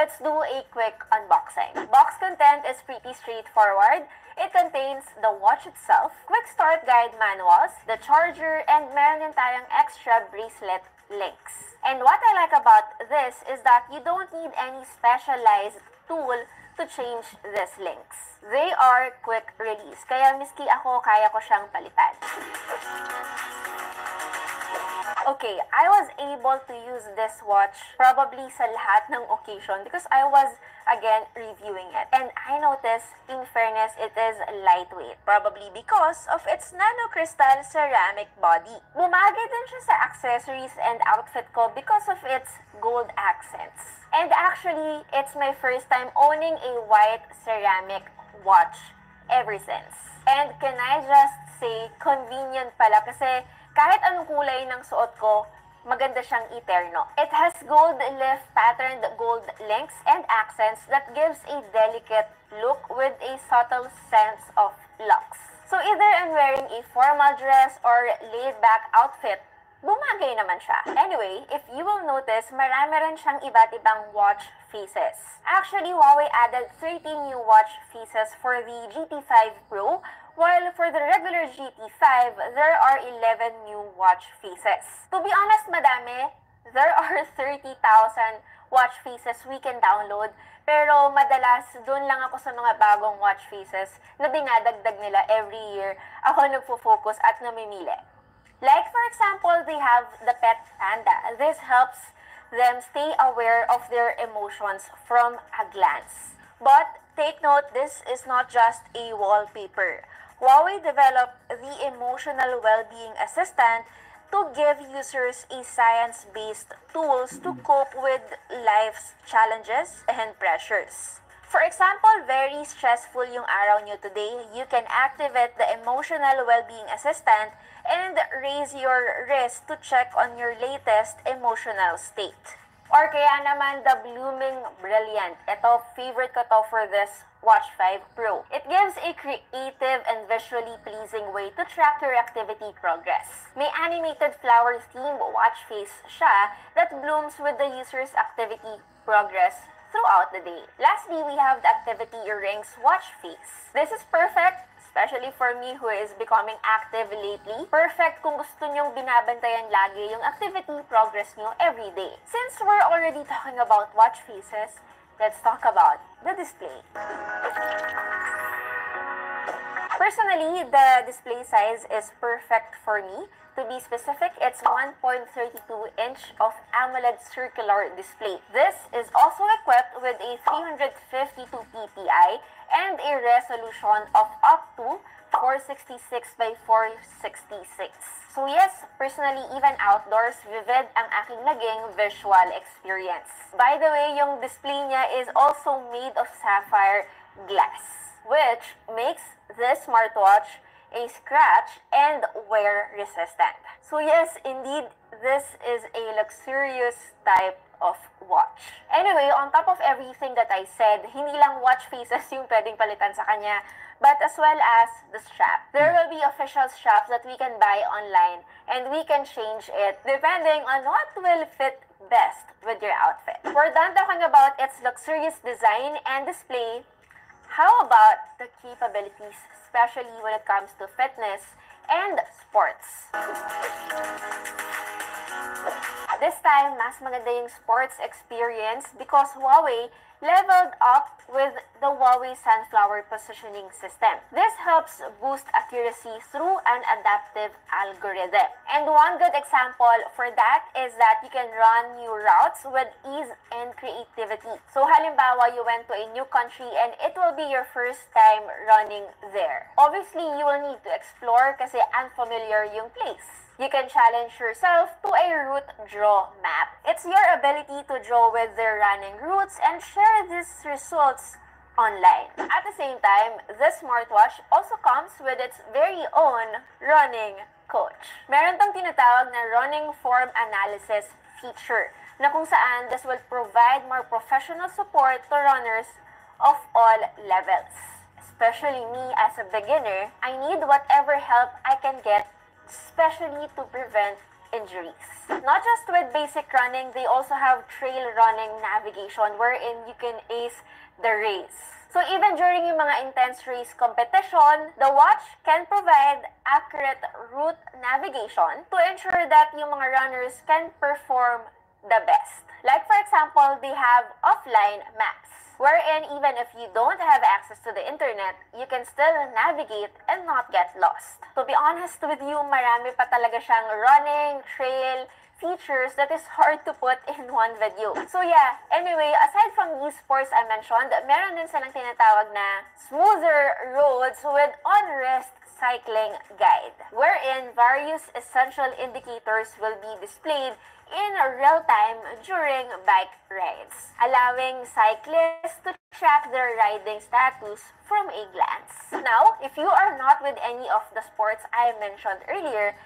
let's do a quick unboxing. Box content is pretty straightforward. It contains the watch itself, quick start guide manuals, the charger, and meron din tayong extra bracelet links. And what I like about this is that you don't need any specialized tool to change these links. They are quick release, kaya miski ako, kaya ko siyang palitan. Okay, I was able to use this watch probably sa lahat ng occasion because I was, again, reviewing it. And I noticed, in fairness, it is lightweight. Probably because of its nanocrystal ceramic body. Bumagay din siya sa accessories and outfit ko because of its gold accents. And actually, it's my first time owning a white ceramic watch ever since. And can I just say, convenient pala kasi kahit anong kulay ng suot ko, maganda siyang iterno. It has gold leaf patterned gold links and accents that gives a delicate look with a subtle sense of luxe. So either I'm wearing a formal dress or laid-back outfit, bumagay naman siya. Anyway, if you will notice, marami rin siyang iba't ibang watch faces. Actually, Huawei added 13 new watch faces for the GT5 Pro, while for the regular GT5, there are 11 new watch faces. To be honest, madami, there are 30,000 watch faces we can download, pero madalas doon lang ako sa mga bagong watch faces na dinadagdag nila every year. Ako nagfo-focus at namimili. Like for example, they have the Pet Panda. This helps them stay aware of their emotions from a glance. But take note, this is not just a wallpaper. Huawei developed the Emotional Wellbeing Assistant to give users a science-based tools to cope with life's challenges and pressures. For example, very stressful yung araw nyo today, you can activate the Emotional Wellbeing Assistant and raise your wrist to check on your latest emotional state. Or kaya naman the Blooming Brilliant. Ito, favorite ko to for this Watch 5 Pro. It gives a creative and visually pleasing way to track your activity progress. May animated flower theme watch face siya that blooms with the user's activity progress throughout the day. Lastly, we have the Activity Rings watch face. This is perfect, especially for me who is becoming active lately. Perfect kung gusto nyong binabantayan lagi yung activity progress nyo every day. Since we're already talking about watch faces, let's talk about the display. Personally, the display size is perfect for me. To be specific, it's 1.32-inch of AMOLED circular display. This is also equipped with a 352 ppi and a resolution of up to 466 by 466. So yes, personally, even outdoors, vivid ang aking naging visual experience. By the way, yung display niya is also made of sapphire glass, which makes this smartwatch a scratch and wear resistant. So yes, indeed, this is a luxurious type of watch. Anyway, on top of everything that I said, hindi lang watch faces yung pwedeng palitan sa kanya, but as well as the strap. There will be official straps that we can buy online and we can change it depending on what will fit best with your outfit. We're done talking about its luxurious design and display. How about the capabilities, especially when it comes to fitness and sports? This time, mas maganda yung sports experience because Huawei leveled up with the Huawei Sunflower Positioning System. This helps boost accuracy through an adaptive algorithm. And one good example for that is that you can run new routes with ease and creativity. So halimbawa, you went to a new country and it will be your first time running there. Obviously, you will need to explore kasi unfamiliar yung place. You can challenge yourself to a route draw map. It's your ability to draw with their running routes and share these results online. At the same time, this smartwatch also comes with its very own running coach. Meron tong tinatawag na running form analysis feature na kung saan this will provide more professional support to runners of all levels. Especially me as a beginner, I need whatever help I can get, especially to prevent injuries. Not just with basic running, they also have trail running navigation wherein you can ace the race. So even during yung mga intense race competition, the watch can provide accurate route navigation to ensure that yung mga runners can perform the best. Like for example, they have offline maps, wherein even if you don't have access to the internet, you can still navigate and not get lost. To be honest with you, marami pa talaga siyang running, trail, features that is hard to put in one video. So yeah, anyway, aside from these sports I mentioned, meron din silang tinatawag na smoother roads with on-wrist cycling guide, wherein various essential indicators will be displayed in real time during bike rides, allowing cyclists to track their riding status from a glance. Now, if you are not with any of the sports I mentioned earlier,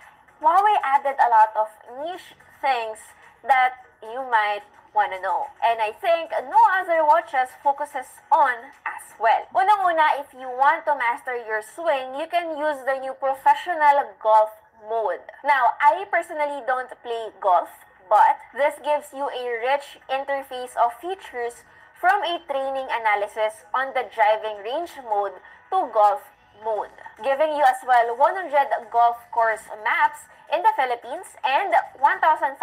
Huawei added a lot of niche things that you might want to know. And I think no other watches focuses on as well. Unang-una, if you want to master your swing, you can use the new professional golf mode. Now, I personally don't play golf, but this gives you a rich interface of features from a training analysis on the driving range mode to golf mode, giving you as well 100 golf course maps in the Philippines and 1,500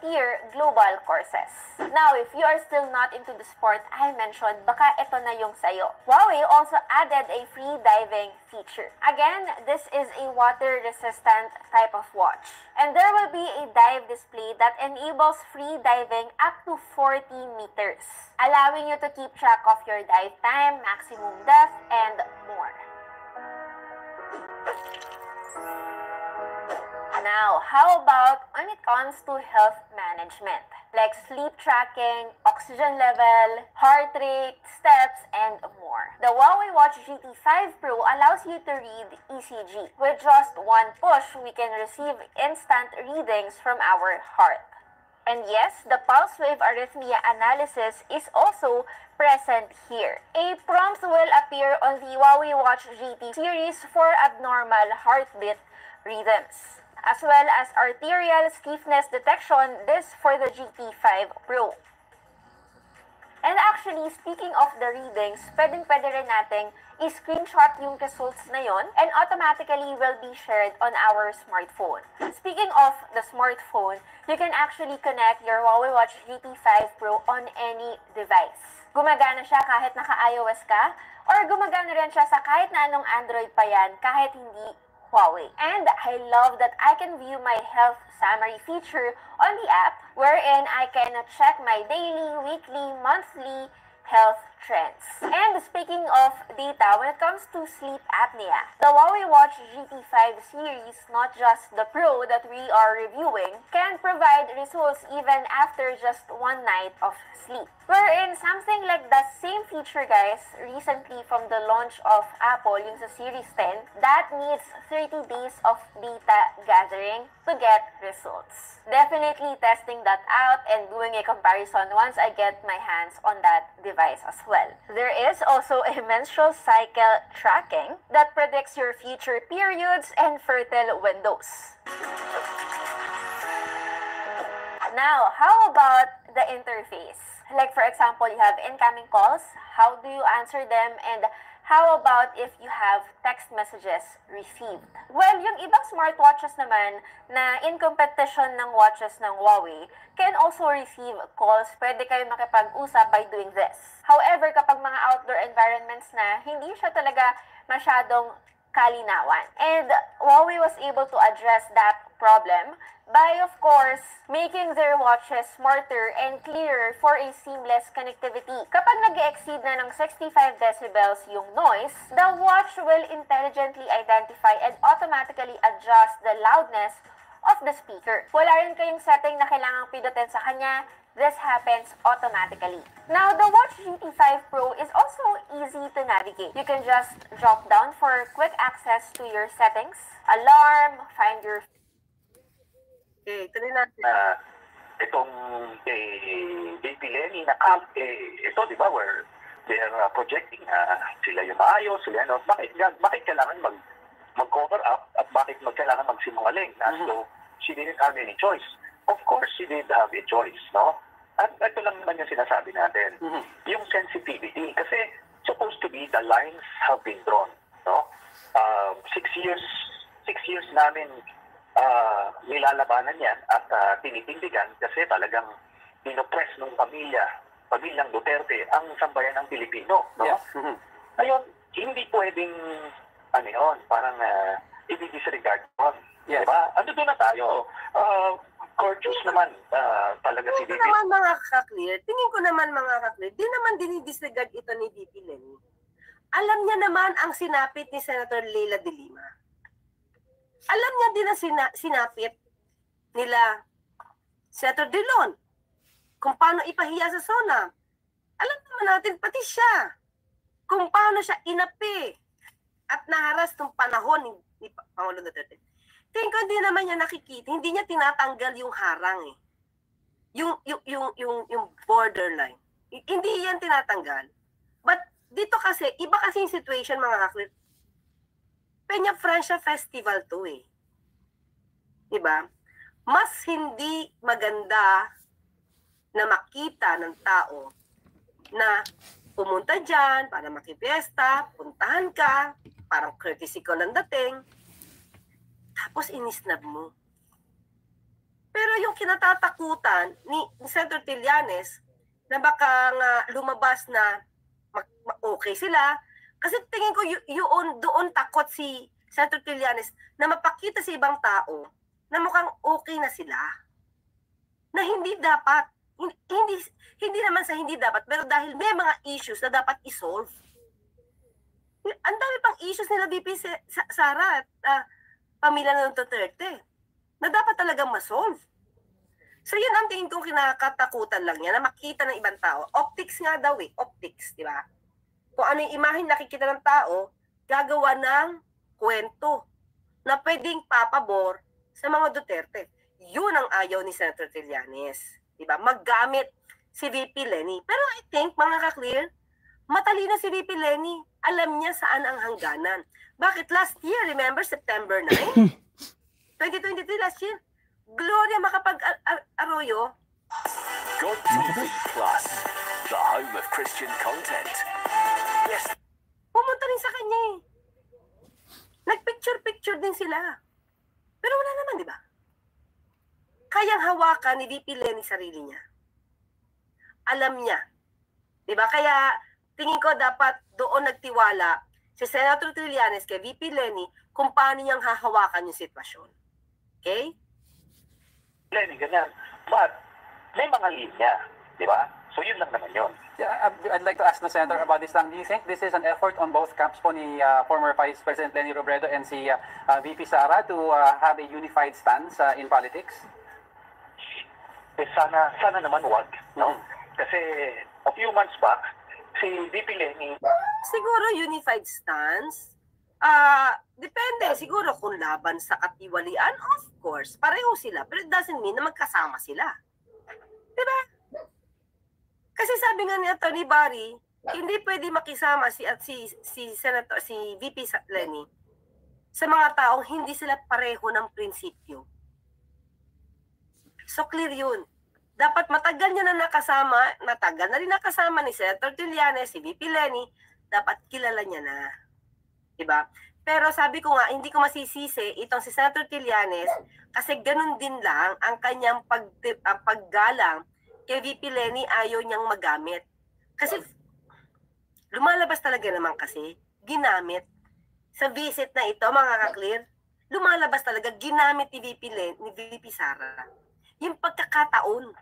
tier global courses. Now, if you are still not into the sport I mentioned, baka ito na yung sayo. Huawei also added a free diving feature. Again, this is a water-resistant type of watch. And there will be a dive display that enables free diving up to 40 meters, allowing you to keep track of your dive time, maximum depth, and more. Now, how about when it comes to health management, like sleep tracking, oxygen level, heart rate, steps, and more? The Huawei Watch GT5 Pro allows you to read ECG. With just one push, we can receive instant readings from our heart. And yes, the pulse wave arrhythmia analysis is also present here. A prompt will appear on the Huawei Watch GT series for abnormal heartbeat rhythms, as well as arterial stiffness detection, this for the GT5 Pro. And actually, speaking of the readings, pwede rin nating i-screenshot yung results na yon and automatically will be shared on our smartphone. Speaking of the smartphone, you can actually connect your Huawei Watch GT5 Pro on any device. Gumagana siya kahit naka-iOS ka, or gumagana rin siya sa kahit na anong Android pa yan, kahit hindi Huawei. And I love that I can view my health summary feature on the app, wherein I can check my daily, weekly, monthly health trends. And speaking of data, when it comes to sleep apnea, the Huawei Watch GT5 series, not just the Pro that we are reviewing, can provide results even after just one night of sleep. Wherein something like the same feature, guys, recently from the launch of Apple, yung sa Series 10, that needs 30 days of data gathering to get results. Definitely testing that out and doing a comparison once I get my hands on that device as well. There is also a menstrual cycle tracking that predicts your future periods and fertile windows. Now, how about the interface? Like for example, you have incoming calls, how do you answer them, and how about if you have text messages received? Well, yung ibang smartwatches naman na in competition ng watches ng Huawei can also receive calls. Pwede kayo makipag-usap by doing this. However, kapag mga outdoor environments na, hindi siya talaga masyadong kalinawan. And Huawei was able to address that problem by, of course, making their watches smarter and clearer for a seamless connectivity. Kapag nag-exceed na ng 65 decibels yung noise, the watch will intelligently identify and automatically adjust the loudness of the speaker. Wala rin kayong setting na kailangang pindutin sa kanya. This happens automatically. Now, the Watch GT5 Pro is also easy to navigate. You can just drop down for quick access to your settings, alarm, find your... Okay, tuloy natin. Itong BP Lenny na camp, ito, di ba, where they are projecting sila yung maayos, sila bakit kailangan mag-cover up at bakit kailangan magsinungaling? So, she didn't have any choice. Of course, she did have a choice, no? At ito lang naman yung sinasabi natin. Yung sensitivity. Kasi supposed to be the lines have been drawn, no? 6 years namin nilalabanan yan at tinitindigan kasi talagang pinopress ng pamilyang Duterte ang sambayan ng Pilipino, no? Yes. Ngayon, hindi pwedeng parang i-disregard yun. Yes. Diba? Ando doon na tayo. Courteous naman talaga si Tingin VP. ko naman mga ka-clear, di naman dinidisregard ito ni VP Leni. Alam niya naman ang sinapit ni Senator Leila de Lima. Alam niya din ang sinapit nila Senator Drilon kung paano ipahiya sa SONA. Alam naman natin, pati siya, kung paano siya inapi at naharas ng panahon ni Pangulong Duterte. Tingin ko hindi naman niya nakikita, hindi niya tinatanggal yung harang eh. Yung borderline. Hindi yan tinatanggal. But dito kasi, iba kasi yung situation mga kaklit. Peña Francia Festival to eh. Diba? Mas hindi maganda na makita ng tao na pumunta dyan para makipiesta, puntahan ka, parang courtesy ko ng dating, tapos inisnab mo. Pero yung kinatatakutan ni Senator Trillanes na baka nga lumabas na okay sila, kasi tingin ko doon takot si Senator Trillanes na mapakita sa ibang tao na mukhang okay na sila. Na hindi dapat, hindi naman sa hindi dapat, pero dahil may mga issues na dapat isolve. Ang dami pang issues nila VP Sara at pamilya ng Duterte na dapat talagang masolve. So yun ang tingin kong kinakatakutan lang niya na makita ng ibang tao. Optics nga daw eh, optics, di ba? Kung ano yung imahen nakikita ng tao, gagawa ng kwento na pwedeng papabor sa mga Duterte. Yun ang ayaw ni Senator Trillanes. Diba? Maggamit si VP Leni. Pero I think, mga ka-clear, matalino si VP Leni. Alam niya saan ang hangganan. Bakit last year, remember, September 9? 2023 last year, Gloria Macapagal-Arroyo. God TV Plus, the home of Christian content. Yes. Pumunta rin sa kanya eh. Nagpicture-picture din sila. Pero wala naman, di ba? Kayang hawakan ni VP Leni sarili niya. Alam niya. Di ba? Kaya tingin ko dapat doon nagtiwala si Senator Trillanes kay VP Leni kung paano niyang hahawakan yung sitwasyon. Okay? Leni, ganyan. But, may mga linya. Di ba? So, yun lang naman yun. Yeah, I'd like to ask the Senator about this lang. Do you think this is an effort on both camps po ni former Vice President Leni Robredo and si VP Sara to have a unified stance in politics? Eh, sana naman wag, no? Kasi a few months back, si VP Leni... Siguro unified stance. Depende. Siguro kung laban sa katiwalian, of course. Pareho sila. Pero it doesn't mean na magkasama sila. Diba? Kasi sabi nga ni Atty. Barry, hindi pwede makisama si VP Leni sa mga taong hindi sila pareho ng prinsipyo. So clear yun. Dapat matagal niya na nakasama, matagal na rin nakasama ni Senator Trillanes, si VP Leni, dapat kilala niya na. Diba? Pero sabi ko nga, hindi ko masisisi itong si Senator Trillanes kasi ganun din lang ang kanyang paggalang kay VP Leni, ayaw niyang magamit. Kasi lumalabas talaga naman kasi, ginamit. Sa visit na ito, mga ka-clear, lumalabas talaga, ginamit ni VP Sara. Yung pagkakataon.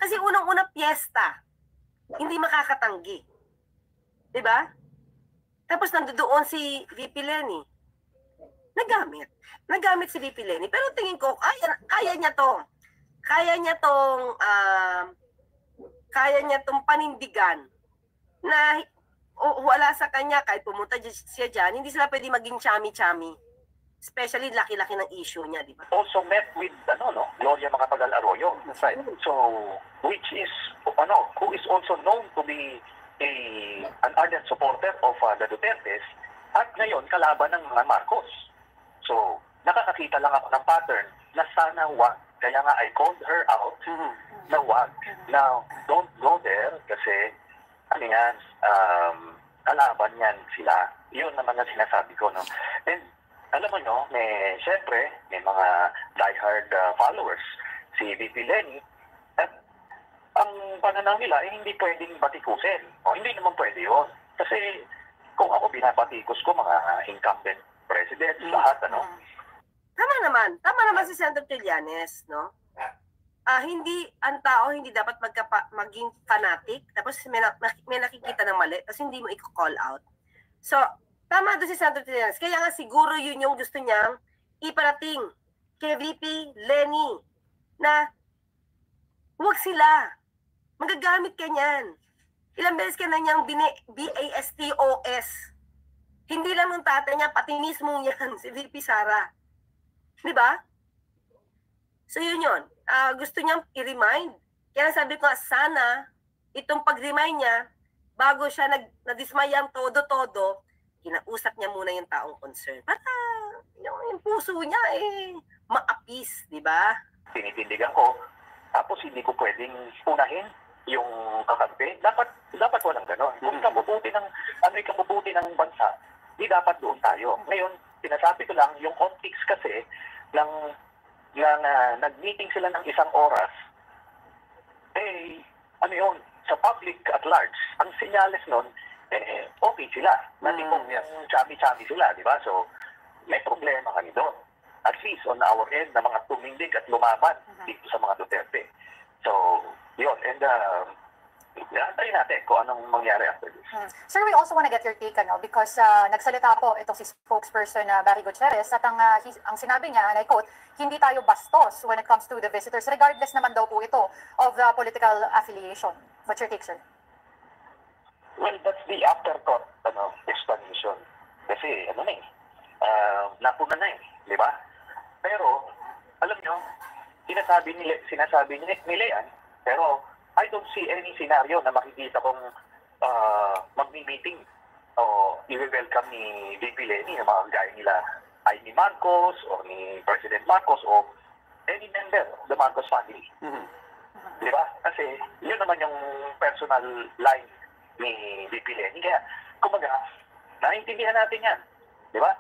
Kasi unang-una piyesta, hindi makakatanggi. Diba? Tapos nandoon si VP Leni. Nagamit. Nagamit si VP Leni. Pero tingin ko, kaya niya to. Kaya niya tong panindigan na wala sa kanya kahit pumunta siya dyan, hindi sila pwede maging chami-chami. Especially laki-laki ng issue niya, di ba? Also met with, Gloria Macapagal-Arroyo. That's right. So, which is, who is also known to be an ardent supporter of the Dutertes at ngayon kalaban ng mga Marcos. So, nakakakita lang ako ng pattern na sana wag. Kaya nga I called her out na wag. Now, don't go there kasi ano yan, kalaban yan sila. Yun naman ang sinasabi ko, no? And alam mo, no, syempre, may mga diehard followers. Si VP Lenny, at ang pananaw nila, hindi pwedeng batikusin. O, hindi naman pwede yun. Kasi kung ako binabatikos ko, mga incumbent presidents, lahat, ano? Tama naman si Senator Trillanes, no? Hindi, ang tao hindi dapat maging fanatic, tapos may nakikita ng mali, tapos hindi mo i-call out. So, tama doon si Senator Trillanes. Kaya nga siguro yun yung gusto niyang iparating kay VP Lenny na huwag sila. Magagamit ka niyan. Ilang beses ka na niyang BASTOS. Hindi lang ng tatay niya, pati mismo yan, si VP Sara. Di ba? So yun yun. Gusto niyang i-remind. Kaya sabi ko, sana itong pag-remind niya, bago siya nadismayang todo-todo, kinausap niya muna yung taong concern. Para yung puso niya maapis, di ba? Tinitindigan ko, tapos hindi ko pwedeng unahin yung kakampi. Dapat walang gano'n. Kung kabubuti ng bansa, di dapat doon tayo. Ngayon, sinasabi ko lang, yung optics kasi nag-meeting sila ng 1 oras, ano yun, sa public at large, ang sinyales nun, okay sila. Natin kung chami-chami sila, di ba? So, may problema kami doon. At least on our end, na mga tumindig at lumaban dito sa mga Duterte. So, yun. And, antayin natin kung anong mangyari after this. Sir, we also want to get your take, because nagsalita po itong si spokesperson Barry Gutierrez at ang sinabi niya, and I quote, hindi tayo bastos when it comes to the visitors, regardless naman daw po ito of the political affiliation. What's your take, sir? Well, that's the afterthought explanation. Kasi, napuna na di ba? Pero, alam nyo, sinasabi nila yan, pero I don't see any scenario na makikita kong magmi-meeting o i-welcome ni VP Lenny na mga gaya nila ay ni Marcos o ni President Marcos o any member of the Marcos family. Di ba? Kasi yun naman yung personal line ni VP Lenny. Kaya, kumbaga, naiintindihan natin yan. Di ba?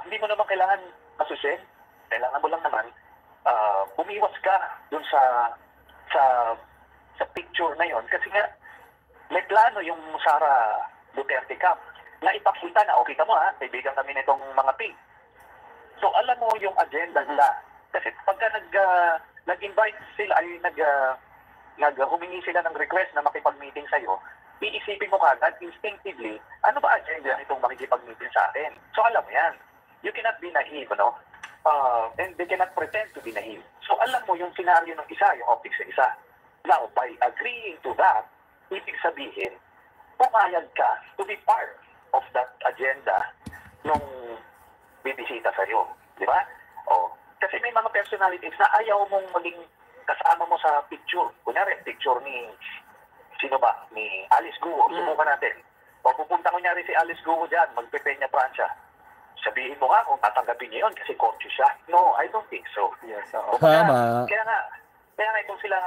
Hindi mo naman kailangan masusin. Kailangan mo lang naman umiwas ka dun sa picture na yon kasi nga may plano yung Sara Duterte camp na ipakita na, kita mo kaibigan kami nitong mga pig. So alam mo yung agenda nila. Kasi pagka nag-invite sila, humingi sila ng request na makipag-meeting sa'yo, iisipin mo kagad instinctively, ano ba agenda nitong makikipag-meeting sa atin? So alam mo yan. You cannot be naive, and they cannot pretend to be naive. So alam mo yung scenario ng isa, yung optics ng isa. Now, by agreeing to that, ibig sabihin, pumayag ka to be part of that agenda nung bibisita sa'yo. Di ba? Kasi may mga personalities na ayaw mong maging kasama mo sa picture. Kunyari, picture ni, sino ba? Ni Alice Guo. Subukan natin. O pupunta kunyari si Alice Guo dyan, magpepenya Pransya. Sabihin mo nga kung tatanggapin niya yun kasi conscious siya. No, I don't think so. Yes, tama. Kaya nga itong sila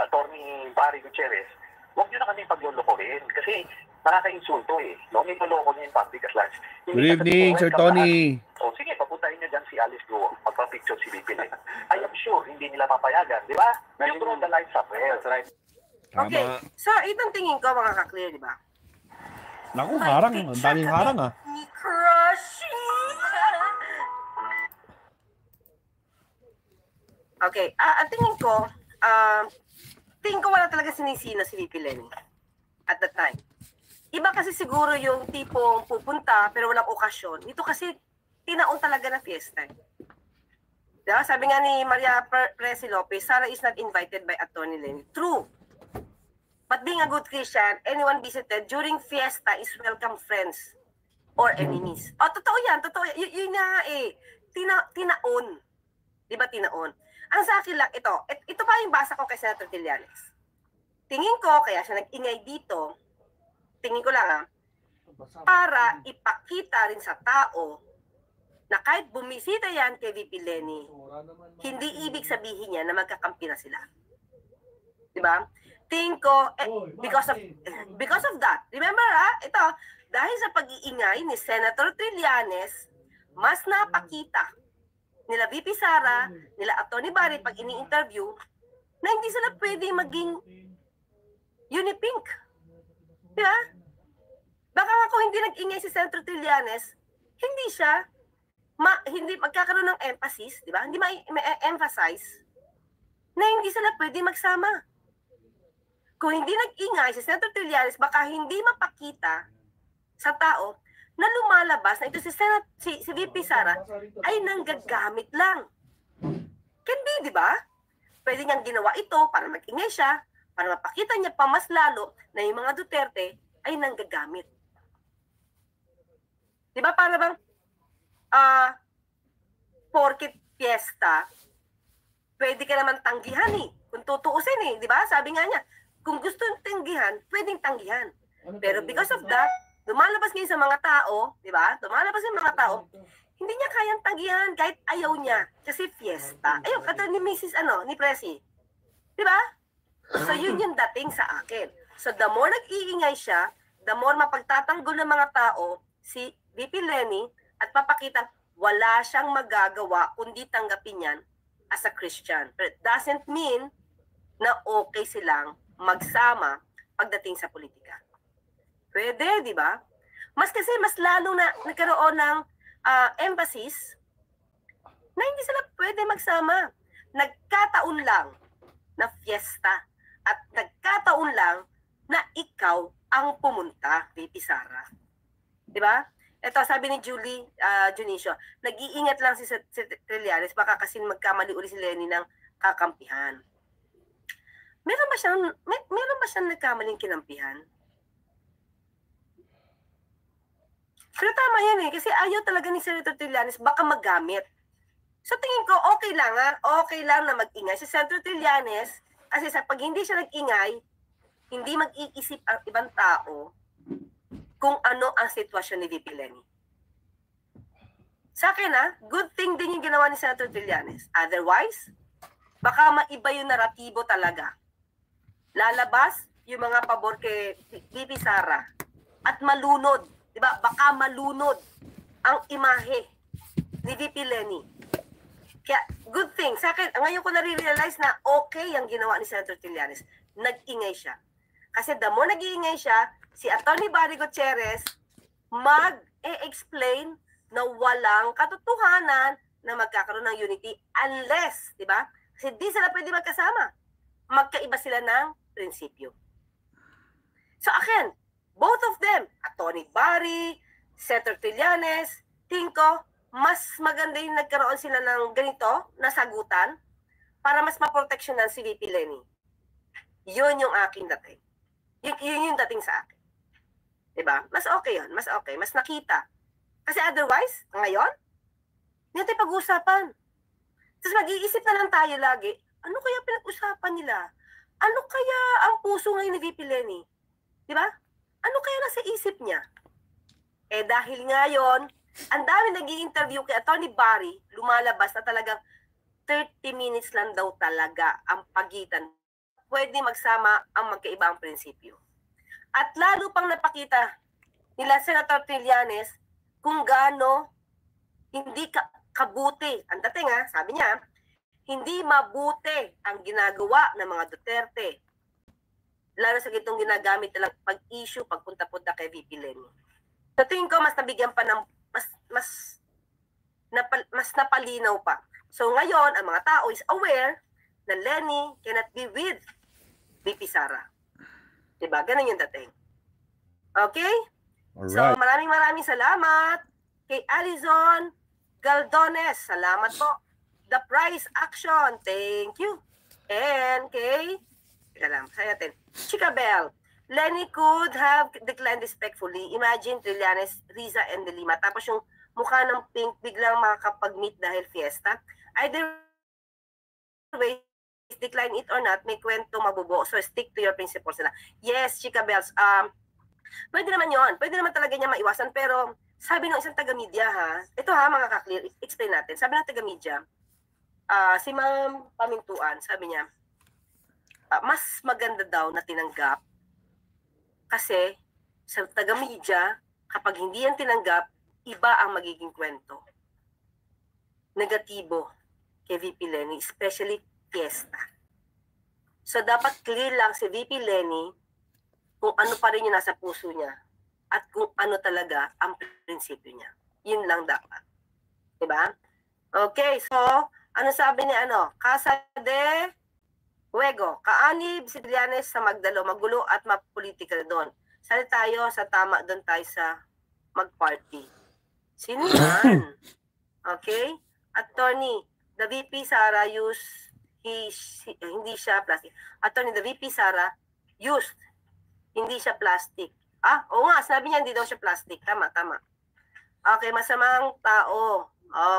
Attorney Barry Gutierrez, huwag nyo na kami paglulukuhin kasi nakaka-insulto no? May naloko niya yung public at large. Good evening, Sir Tony. Sige, papuntahin nyo dyan si Alice Guo, magpa-picture si VP Lenny. I am sure hindi nila papayagan, di ba? You draw the line somewhere. That's right. Okay, so itong tingin ko makaka-clear, di ba? Naku, harang. Ang daming harang Ni Crushy! Okay, ang tingin ko wala talaga sinisino si VP Lenny at that time. Iba kasi siguro yung tipong pupunta pero walang okasyon. Ito kasi tinaon talaga na fiesta. Diba? Sabi nga ni Maria Presi Lopez, Sara is not invited by Attorney Lenny. True. But being a good Christian, anyone visited during fiesta is welcome friends or enemies. Totoo yan. Yun na tinaon. Diba tinaon? Ang sa akin lang, ito pa yung basa ko kay Senator Trillanes. Tingin ko, kaya siya nag-ingay dito, tingin ko lang para ipakita rin sa tao na kahit bumisita yan kay VP Lenny, hindi ibig sabihin niya na magkakampi na sila. Diba? Tingin ko, because of that, remember ito, dahil sa pag-iingay ni Senator Trillanes, mas napakita nila VP Sara, nila Atty. Barry pag ini-interview, na hindi sila pwede maging unipink. Diba? Baka nga kung hindi nag-ingay si Senator Trillanes, hindi magkakaroon ng emphasis, di ba? Hindi ma-emphasize na hindi sila pwede magsama. Kung hindi nag-ingay si Senator Trillanes, baka hindi mapakita sa tao na lumalabas na ito si VP Sara ay nanggagamit lang. Can be, di ba? Pwede niyang ginawa ito para mag-ingay siya, para mapakita niya pa mas lalo na yung mga Duterte ay nanggagamit. Di ba? Para bang porket fiesta, pwede ka naman tanggihan eh. Kung tutuusin eh, di ba? Sabi nga niya, kung gusto tanggihan, pwedeng tanggihan. Pero because of that, lumalabas ngayon sa mga tao, di ba? Lumalabas yung mga tao, hindi niya kayang tanggihan kahit ayaw niya. Kasi fiesta. Ayun, kata ni Mrs. Ni Presi. Di ba? So yun yung dating sa akin. So the more nag-iingay siya, the more mapagtatanggol ng mga tao si VP Lenny at papakita wala siyang magagawa kundi tanggapin yan as a Christian. But it doesn't mean na okay silang magsama pagdating sa politika. Pwede, di ba? Mas kasi mas lalo na nagkaroon ng emphasis na hindi sila pwede magsama. Nagkataon lang na fiesta at nagkataon lang na ikaw ang pumunta, VP Sara. Di ba? Ito, sabi ni Junicio, nag-iingat lang si Trillanes, baka kasi magkamali uli si Lenny ng kakampihan. Meron ba siyang nagkamaling kinampihan? Pero tama yan kasi ayaw talaga ni Senator Trillanes baka maggamit. So tingin ko, okay lang na mag-ingay si Senator Trillanes kasi pag hindi siya nag-ingay, hindi mag-iisip ang ibang tao kung ano ang sitwasyon ni VP Lenny. Sa akin good thing din yung ginawa ni Senator Trillanes. Otherwise, baka maiba yung naratibo talaga. Lalabas yung mga pabor kay VP Sara at malunod. Diba? Baka malunod ang imahe ni VP Lenny. Kaya, good thing. Sa akin, ngayon ko nare-realize na okay ang ginawa ni Senator Trillanes. Nag-ingay siya. Kasi the more nag-iingay siya, si Atty. Barry Gutierrez mag-explain na walang katotohanan na magkakaroon ng unity unless, di ba? Kasi di sila pwede magkasama. Magkaiba sila ng prinsipyo. So akin, both of them, Atty. Barry, Senator Trillanes, tingin ko, mas maganda yung nagkaroon sila ng ganito na sagutan para mas maproteksyonan si VP Lenny. Yun yung aking dating. Yun yung dating sa akin. Diba? Mas okay yun. Mas okay. Mas nakita. Kasi otherwise, ngayon, hindi natin pag-uusapan. Tapos mag-iisip na lang tayo lagi, ano kaya pinag-usapan nila? Ano kaya ang puso ngayon ni VP Lenny? Diba? Ano kaya nasa isip niya? Dahil ngayon, ang dami nag-i-interview kay Atty. Barry, lumalabas na talagang 30 minutes lang daw talaga ang pagitan. Pwede magsama ang magkaibang prinsipyo. At lalo pang napakita nila Senator Trillanes kung gaano hindi kabuti. Ang dating sabi niya, hindi mabuti ang ginagawa ng mga Duterte. Lalo sa gitong ginagamit nilang pag-issue, pagpunta-punta kay VP Lenny. Sa tingin ko, mas nabigyan pa ng, mas napalinaw pa. So ngayon, ang mga tao is aware na Lenny cannot be with VP Sara. Diba? Ganun yung dating. Okay? Alright. So maraming salamat kay Alizon Galdones. Salamat po. The Price Action. Thank you. And kay Chika Bell. Lenny could have declined respectfully. Imagine Trillanes, Riza, and De Lima. Tapos yung mukha ng pink biglang makakapag-meet dahil fiesta. Either way, decline it or not, may kwento mabubo. So stick to your principles nila. Yes, Chika Bells. Pwede naman yon. Pwede naman talaga niya maiwasan. Pero sabi ng isang taga-media ha, ito ha mga ka-clear, explain natin. Sabi ng taga-media, si Ma'am Pamintuan, sabi niya, mas maganda daw na tinanggap kasi sa taga-media, kapag hindi yan tinanggap, iba ang magiging kwento. Negatibo kay VP Lenny, especially Fiesta. So dapat clear lang si VP Lenny kung ano pa rin yung nasa puso niya at kung ano talaga ang prinsipyo niya. Yun lang dapat. Diba? Okay, so ano sabi ni Casa de Huego, kaanib si Trillanes sa Magdalo, magulo at mapolitikal doon. Sali tayo sa tama, doon tayo sa mag-party. Sino yan? Okay? Attorney, the VP Sara used, hindi siya plastic. Attorney, the VP Sara used, hindi siya plastic. Oo nga, sabi niya hindi daw siya plastic. Tama, tama. Okay, masamang tao.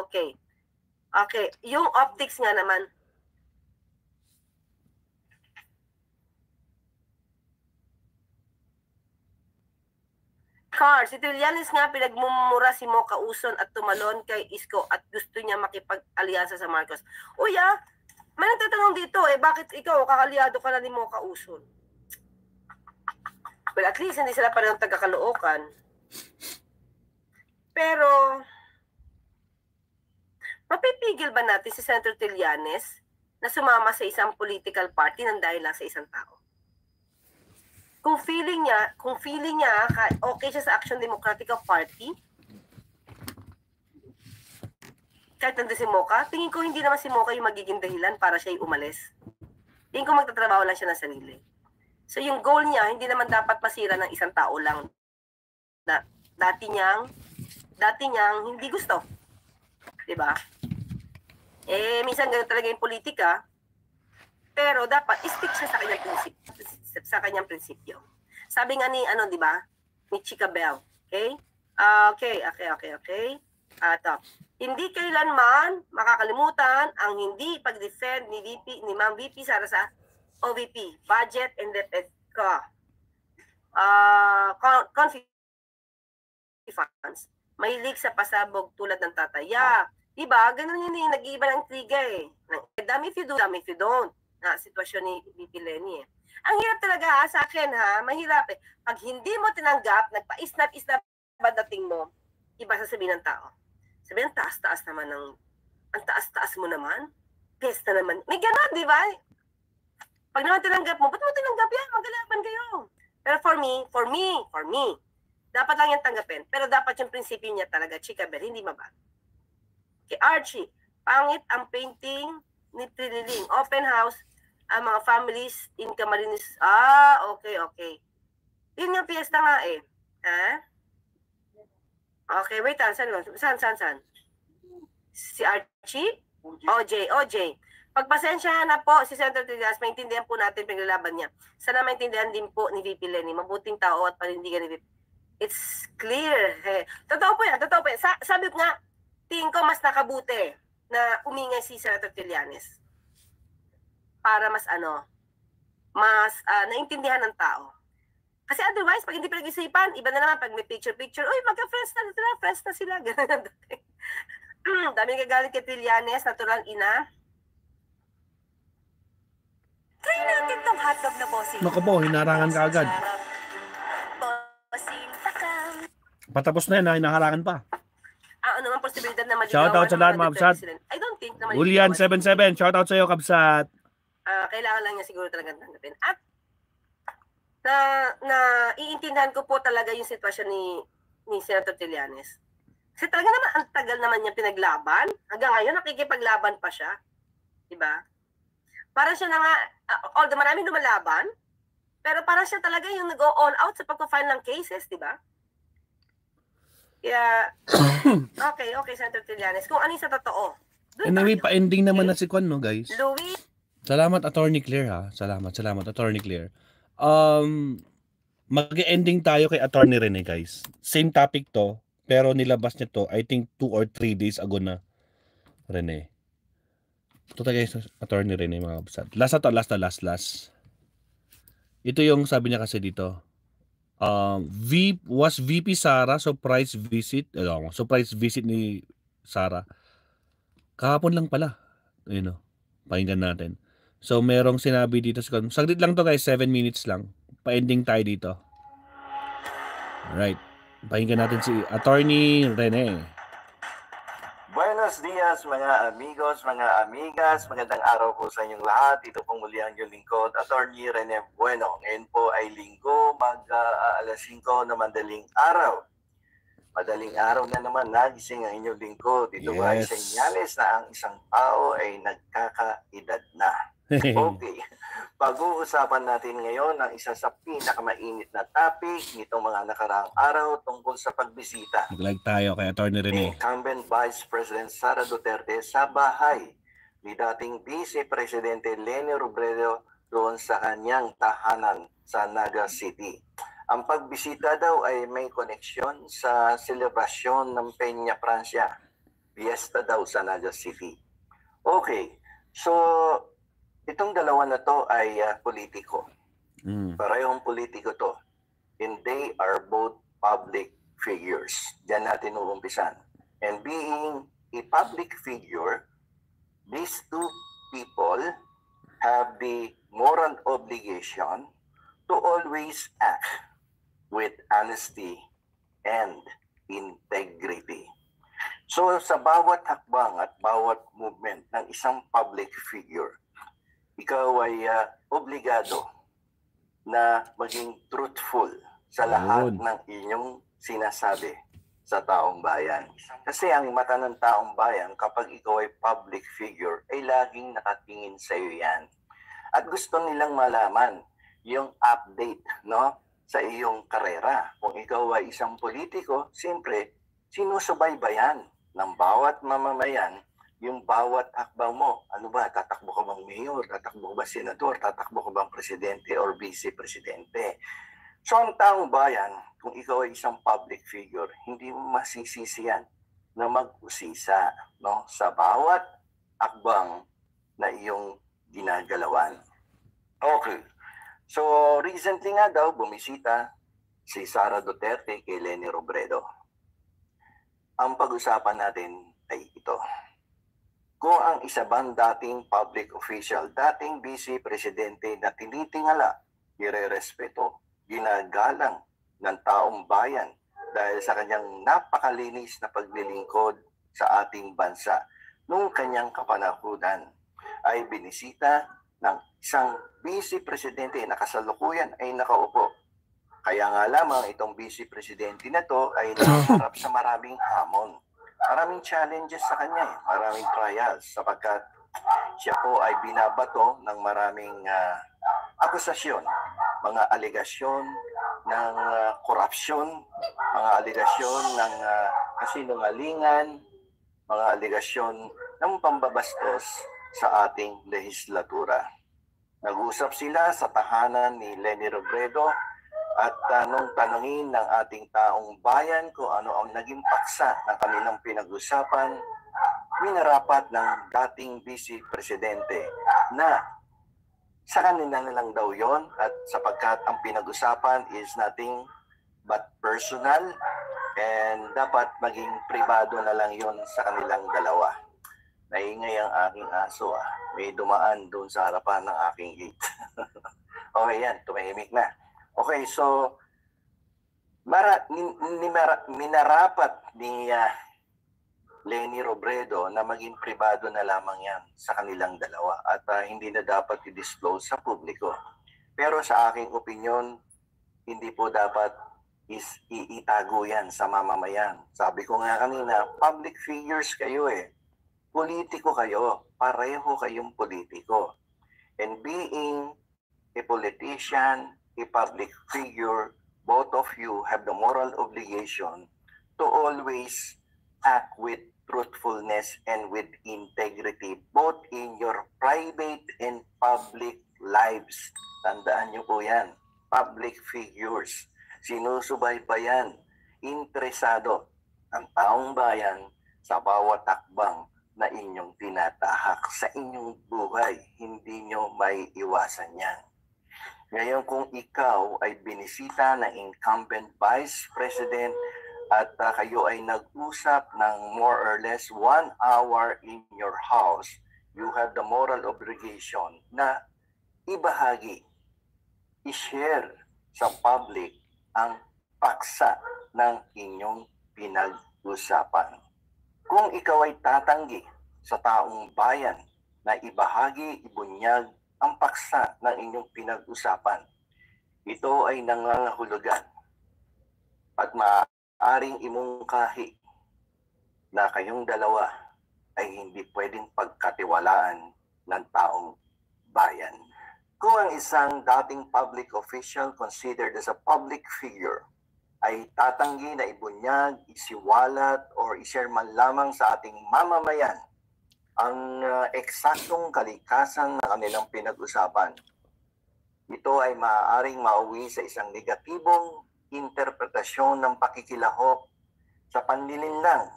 Okay. Okay, yung optics nga naman, Car, si Trillanes nga pinagmumura si Mocha Uson at tumalon kay Isko at gusto niya makipag-alyansa sa Marcos. Uy may nagtatanong dito bakit ikaw kakaliado ka na ni Mocha Uson? Well, at least hindi sila parehong taga-Caloocan. Pero, mapipigil ba natin si Senator Trillanes na sumama sa isang political party nang dahil lang sa isang tao? Kung feeling niya okay siya sa Action Democratic Party, kahit nandun si Mocha, tingin ko hindi naman si Mocha yung magiging dahilan para siya umalis. Tingin ko magtatrabaho lang siya ng sarili. So yung goal niya, hindi naman dapat masira ng isang tao lang na dati niyang hindi gusto. Diba? Minsan ganun talaga yung politika, pero dapat stick siya sa kanyang prinsipyo. Sabi nga ni di ba? Ni Chika Bell, okay? Okay. Hindi kailanman makakalimutan ang hindi pag-defend ni Ma'am VP Sara sa OVP, budget and conflict funds. May leak sa pasabog tulad ng tataya. Diba? Ganun yun nag-iiba ng intriga Dami if you do, dami if you don't. Na sitwasyon ni VP Lenny Ang hirap talaga sa akin mahirap Pag hindi mo tinanggap, nagpa-isnap-isnap dating mo, iba sasabihin ng tao. Sabihin, taas-taas naman ang taas-taas mo naman. Pesta naman. May ganon, di ba? Pag naman tinanggap mo, ba't mo tinanggap yan? Magalaban kayo. Pero for me, dapat lang yan tanggapin. Pero dapat yung prinsipyo niya talaga, Chika Bell, hindi mabag. Okay, Archie, pangit ang painting ni Trililing. Open house, ang mga families in Camarines. Okay. Yun nga, piyesta nga Okay, wait, saan? Si Archie? OJ. Pagpasensyahan na po si Senator Trillanes, maintindihan po natin paglalaban niya. Sana maintindihan din po ni VP Lenny, mabuting tao at panindigan ni VP. It's clear. Totoo po yan. Sabi ko nga, tingin ko mas nakabuti na umingay si Senator Trillanes para mas naintindihan ng tao. Kasi otherwise, pag hindi pinag-isipan, iba na naman pag may picture, uy, friends na sila. Ganun. Dami nagagalit kay Trillanes, natural ina. Try natin tong hotdog na bossing. Naku po, hinarangan ka agad. Bossing, takam. Patapos na yan, hinaharangan pa. Ano naman posibilidad na maligawan? Shoutout sa lahat, mga kabsat. I don't think na maligawan. Julian77, shoutout sa iyo, kabsat. Kailangan lang niya siguro talagang tanggapin. At iintindihan ko po talaga yung sitwasyon ni Senator Trillanes. Kasi talaga naman, ang tagal naman niya pinaglaban. Hanggang ngayon, nakikipaglaban pa siya. Diba? Para siya na nga, although maraming lumalaban, pero para siya talaga yung nag-go all out sa pagpa-file ng cases, diba? Kaya, okay, Senator Trillanes. Kung ano yung sa totoo. Anyway, pa-ending naman na si Kwan, no, guys? Louis? Salamat, Attorney Claire, ha? Salamat, Attorney Claire. Mag-ending tayo kay Attorney Rene, guys. Same topic to, pero nilabas niya to, I think 2 or 3 days ago na, Rene. Ito tayo, guys, Attorney Rene, mga kabsat. Last. Ito yung sabi niya kasi dito. Was VP Sara surprise visit? Surprise visit ni Sara. Kahapon lang pala. Pakinggan natin. So, merong sinabi dito. Saglit lang to guys, 7 minutes lang. Pa-ending tayo dito. Alright. Pakinggan natin si Attorney Rene. Buenos dias mga amigos, mga amigas. Magandang araw po sa inyong lahat. Ito pong muli ang inyong lingkod, Attorney Rene Bueno. Ngayon po ay linggo, alas 5 na madaling araw. Madaling araw na naman nagising ang inyong lingkod. Ito ba ay senyales na ang isang tao ay nagkakaedad na. Okay. Pag-uusapan natin ngayon ang isa sa pinakamainit na topic nitong mga nakaraang araw tungkol sa pagbisita. Mag-like tayo kay Attorney Rene. Incumbent Vice President Sara Duterte sa bahay ni dating Vice Presidente Leni Robredo doon sa kanyang tahanan sa Naga City. Ang pagbisita daw ay may koneksyon sa selebrasyon ng Peña Francia. Fiesta daw sa Naga City. Okay, so itong dalawa na to ay politiko. Parehong politiko to. And they are both public figures. Diyan natin uumpisan. And being a public figure, these two people have the moral obligation to always act with honesty and integrity. So sa bawat hakbang at bawat movement ng isang public figure, ikaw ay obligado na maging truthful sa lahat ng inyong sinasabi sa taong bayan. Kasi ang mata ng taong bayan, kapag ikaw ay public figure, ay laging nakatingin sa iyo yan. At gusto nilang malaman yung update, no, sa iyong karera. Kung ikaw ay isang politiko, siyempre, sinusubaybayan ng bawat mamamayan yung bawat hakbang mo. Ano ba? Tatakbo ka bang mayor? Tatakbo ka ba senador? Tatakbo ka bang presidente or vice-presidente? So ang taong bayan, kung ikaw ay isang public figure, hindi mo masisisi yan na mag-usisa, no, sa bawat hakbang na iyong ginagalawan. Okay. So recently nga daw, bumisita si Sara Duterte kay Leni Robredo. Ang pag-usapan natin ay ito. Kung ang isa bang dating public official, dating vice presidente na tinitingala, nire-respeto, ginagalang ng taong bayan dahil sa kanyang napakalinis na paglilingkod sa ating bansa, nung kanyang kapanahunan ay binisita ng isang vice presidente na kasalukuyan ay nakaupo. Kaya nga lamang itong vice presidente na to ay nakaharap sa maraming hamon. Maraming challenges sa kanya, maraming trials sapagkat siya po ay binabato ng maraming akusasyon, mga aligasyon ng korupsyon, mga aligasyon ng kasinungalingan, mga aligasyon ng pambabastos sa ating lehislatura. Nag-usap sila sa tahanan ni Leni Robredo at tanongin ng ating taong bayan kung ano ang naging paksa ng kanilang pinag-usapan, minarapat ng dating vice presidente na sa kanila na lang daw yon, at sapagkat ang pinag-usapan is nothing but personal and dapat maging pribado na lang yon sa kanilang dalawa. Naingay ang aking aso. May dumaan doon sa harapan ng aking gate. Okay yan, tumahimik na. Okay, so minarapat ni Leni Robredo na maging pribado na lamang yan sa kanilang dalawa at hindi na dapat i-disclose sa publiko. Pero sa aking opinion, hindi po dapat iitago yan sa mamamayan. Sabi ko nga kanina, public figures kayo eh. Politiko kayo. Pareho kayong politiko. And being a politician, a public figure, both of you have the moral obligation to always act with truthfulness and with integrity, both in your private and public lives. Tandaan niyo po yan. Public figures. Sinusubaybayan, interesado ang taong bayan sa bawat takbang na inyong tinatahak sa inyong buhay. Hindi nyo may iwasan yan. Ngayon kung ikaw ay binisita ng incumbent Vice President at kayo ay nag-usap ng more or less 1 hour in your house, you have the moral obligation na ibahagi, i-share sa public ang paksa ng inyong pinag-usapan. Kung ikaw ay tatanggi sa taong bayan na ibahagi, ibunyag ang paksa ng inyong pinag-usapan, ito ay nangangahulugan at maaaring imungkahi na kayong dalawa ay hindi pwedeng pagkatiwalaan ng taong bayan. Kung ang isang dating public official considered as a public figure ay tatanggi na ibunyag, isiwalat, or ishare man lamang sa ating mamamayan ang eksaktong kalikasan na kanilang pinag-usapan, ito ay maaaring mauwi sa isang negatibong interpretasyon ng pakikilahok sa panlilinlang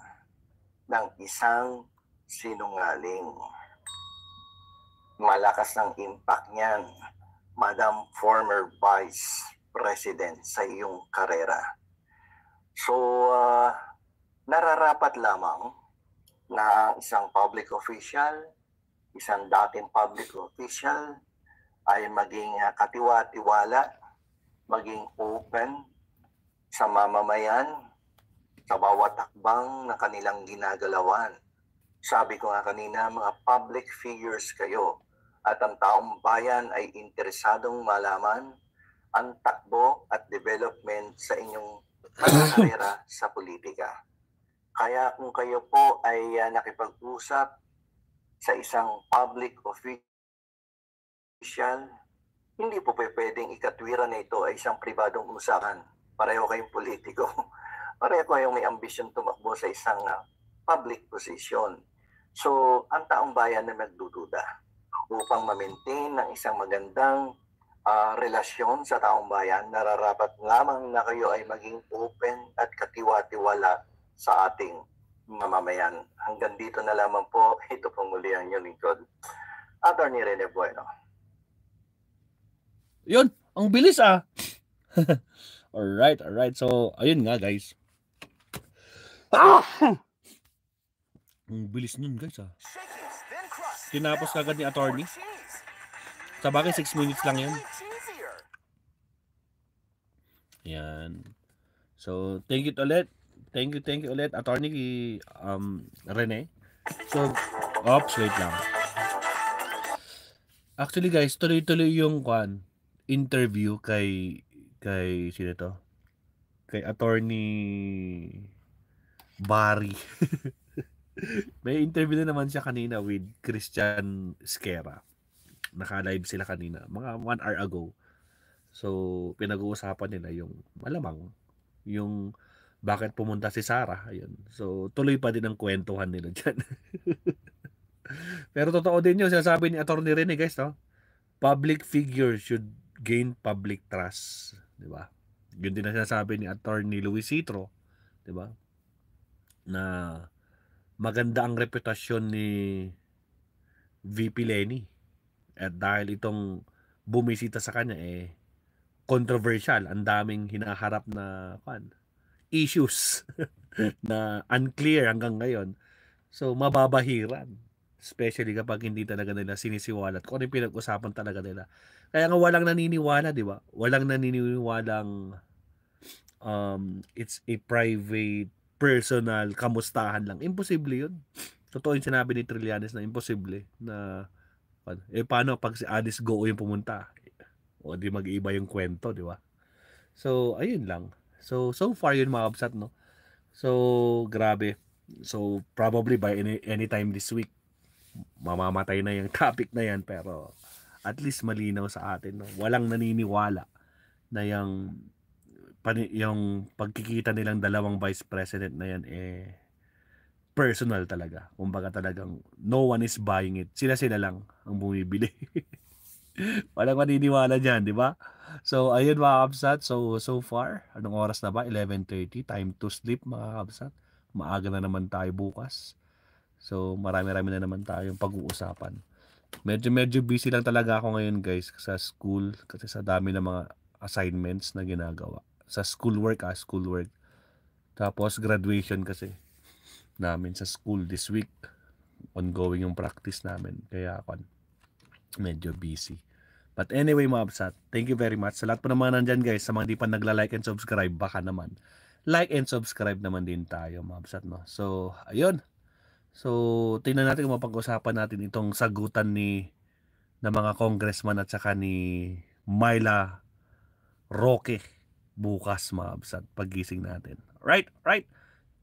ng isang sinungaling. Malakas ang impact niyan, Madam Former Vice President, sa iyong karera. So, nararapat lamang na isang public official, isang dating public official ay maging katiwa-tiwala, maging open sa mamamayan, sa bawat takbang na kanilang ginagalawan. Sabi ko nga kanina, mga public figures kayo at ang taong bayan ay interesadong malaman ang takbo at development sa inyong karera sa politika. Kaya kung kayo po ay nakipag-usap sa isang public official, hindi po pwedeng ikatwiran na ito ay isang pribadong usapan. Pareho kayong politiko. Pareho kayong may ambisyon tumakbo sa isang public position. So, ang taong bayan na nagdududa upang ma-maintain ng isang magandang relasyon sa taong bayan, nararapat lamang na kayo ay maging open at katiwa-tiwala sa ating mamamayan. Hanggang dito na lamang po, ito po muli ang inyong lingkod, Attorney Rene Bueno. Yun, ang bilis alright. So, ayun nga guys. Ang bilis nun guys Tinapos agad ni attorney. Sa bagay 6 minutes lang yun. Yan. So, thank you ulit. Thank you ulit attorney Rene. So, wait lang. Actually guys, tuloy-tuloy yung interview kay sino to? Kay attorney Barry. May interview na naman siya kanina with Christian Esquera. Naka-live sila kanina, mga 1 hour ago. So, pinag-uusapan nila yung malamang yung bakit pumunta si Sarah. Ayun. So, tuloy pa din ang kwentuhan nila dyan. Pero totoo din yun, sinasabi ni Attorney Rene guys, no? Public figure should gain public trust. Diba? Yun din na sinasabi ni Attorney Luisitro. Diba? Na maganda ang reputasyon ni VP Lenny. At dahil itong bumisita sa kanya, controversial. Ang daming hinaharap na issues na unclear hanggang ngayon. So, mababahiran. Especially kapag hindi talaga nila sinisiwalat kung ano yung pinag-usapan talaga nila. Kaya nga walang naniniwala, di ba? Walang naniniwalang it's a private, personal, kamustahan lang. Imposible yun. Totoo yung sinabi ni Trillanes na imposible na paano pag si Alice Go yung pumunta? O di mag-iiba yung kwento, di ba? So, ayun lang. So far yun mga kabsat, no? So, grabe. So, probably by any time this week, mamamatay na yung topic na yan, pero at least malinaw sa atin, no? Walang naniniwala na yung pagkikita nilang dalawang vice president na yan personal talaga. Kumbaga talagang no one is buying it. Sila lang ang bumibili. Walang maniniwala dyan, di ba? So, ayun mga kabsat. So far, anong oras na ba? 11:30. Time to sleep mga kabsat. Maaga na naman tayo bukas. So, marami-rami na naman tayong pag-uusapan. Medyo busy lang talaga ako ngayon guys sa school kasi sa dami ng mga assignments na ginagawa. Sa schoolwork. Tapos graduation kasi namin sa school this week. Ongoing yung practice namin. Kaya ako medyo busy. But anyway mga absat, thank you very much. Sa lahat po naman nandyan guys, sa mga di pa nagla-like and subscribe, baka naman like and subscribe naman din tayo mga absat, no? So, ayun. So, tingnan natin kung mapag-usapan natin itong sagutan ng mga congressman at saka ni Myla Roque bukas mga absat, paggising natin. Right.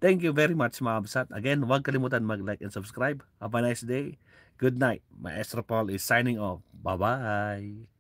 Thank you very much mga absat. Again, huwag kalimutan mag-like and subscribe. Have a nice day. Good night. Maestro Paul is signing off. Bye-bye.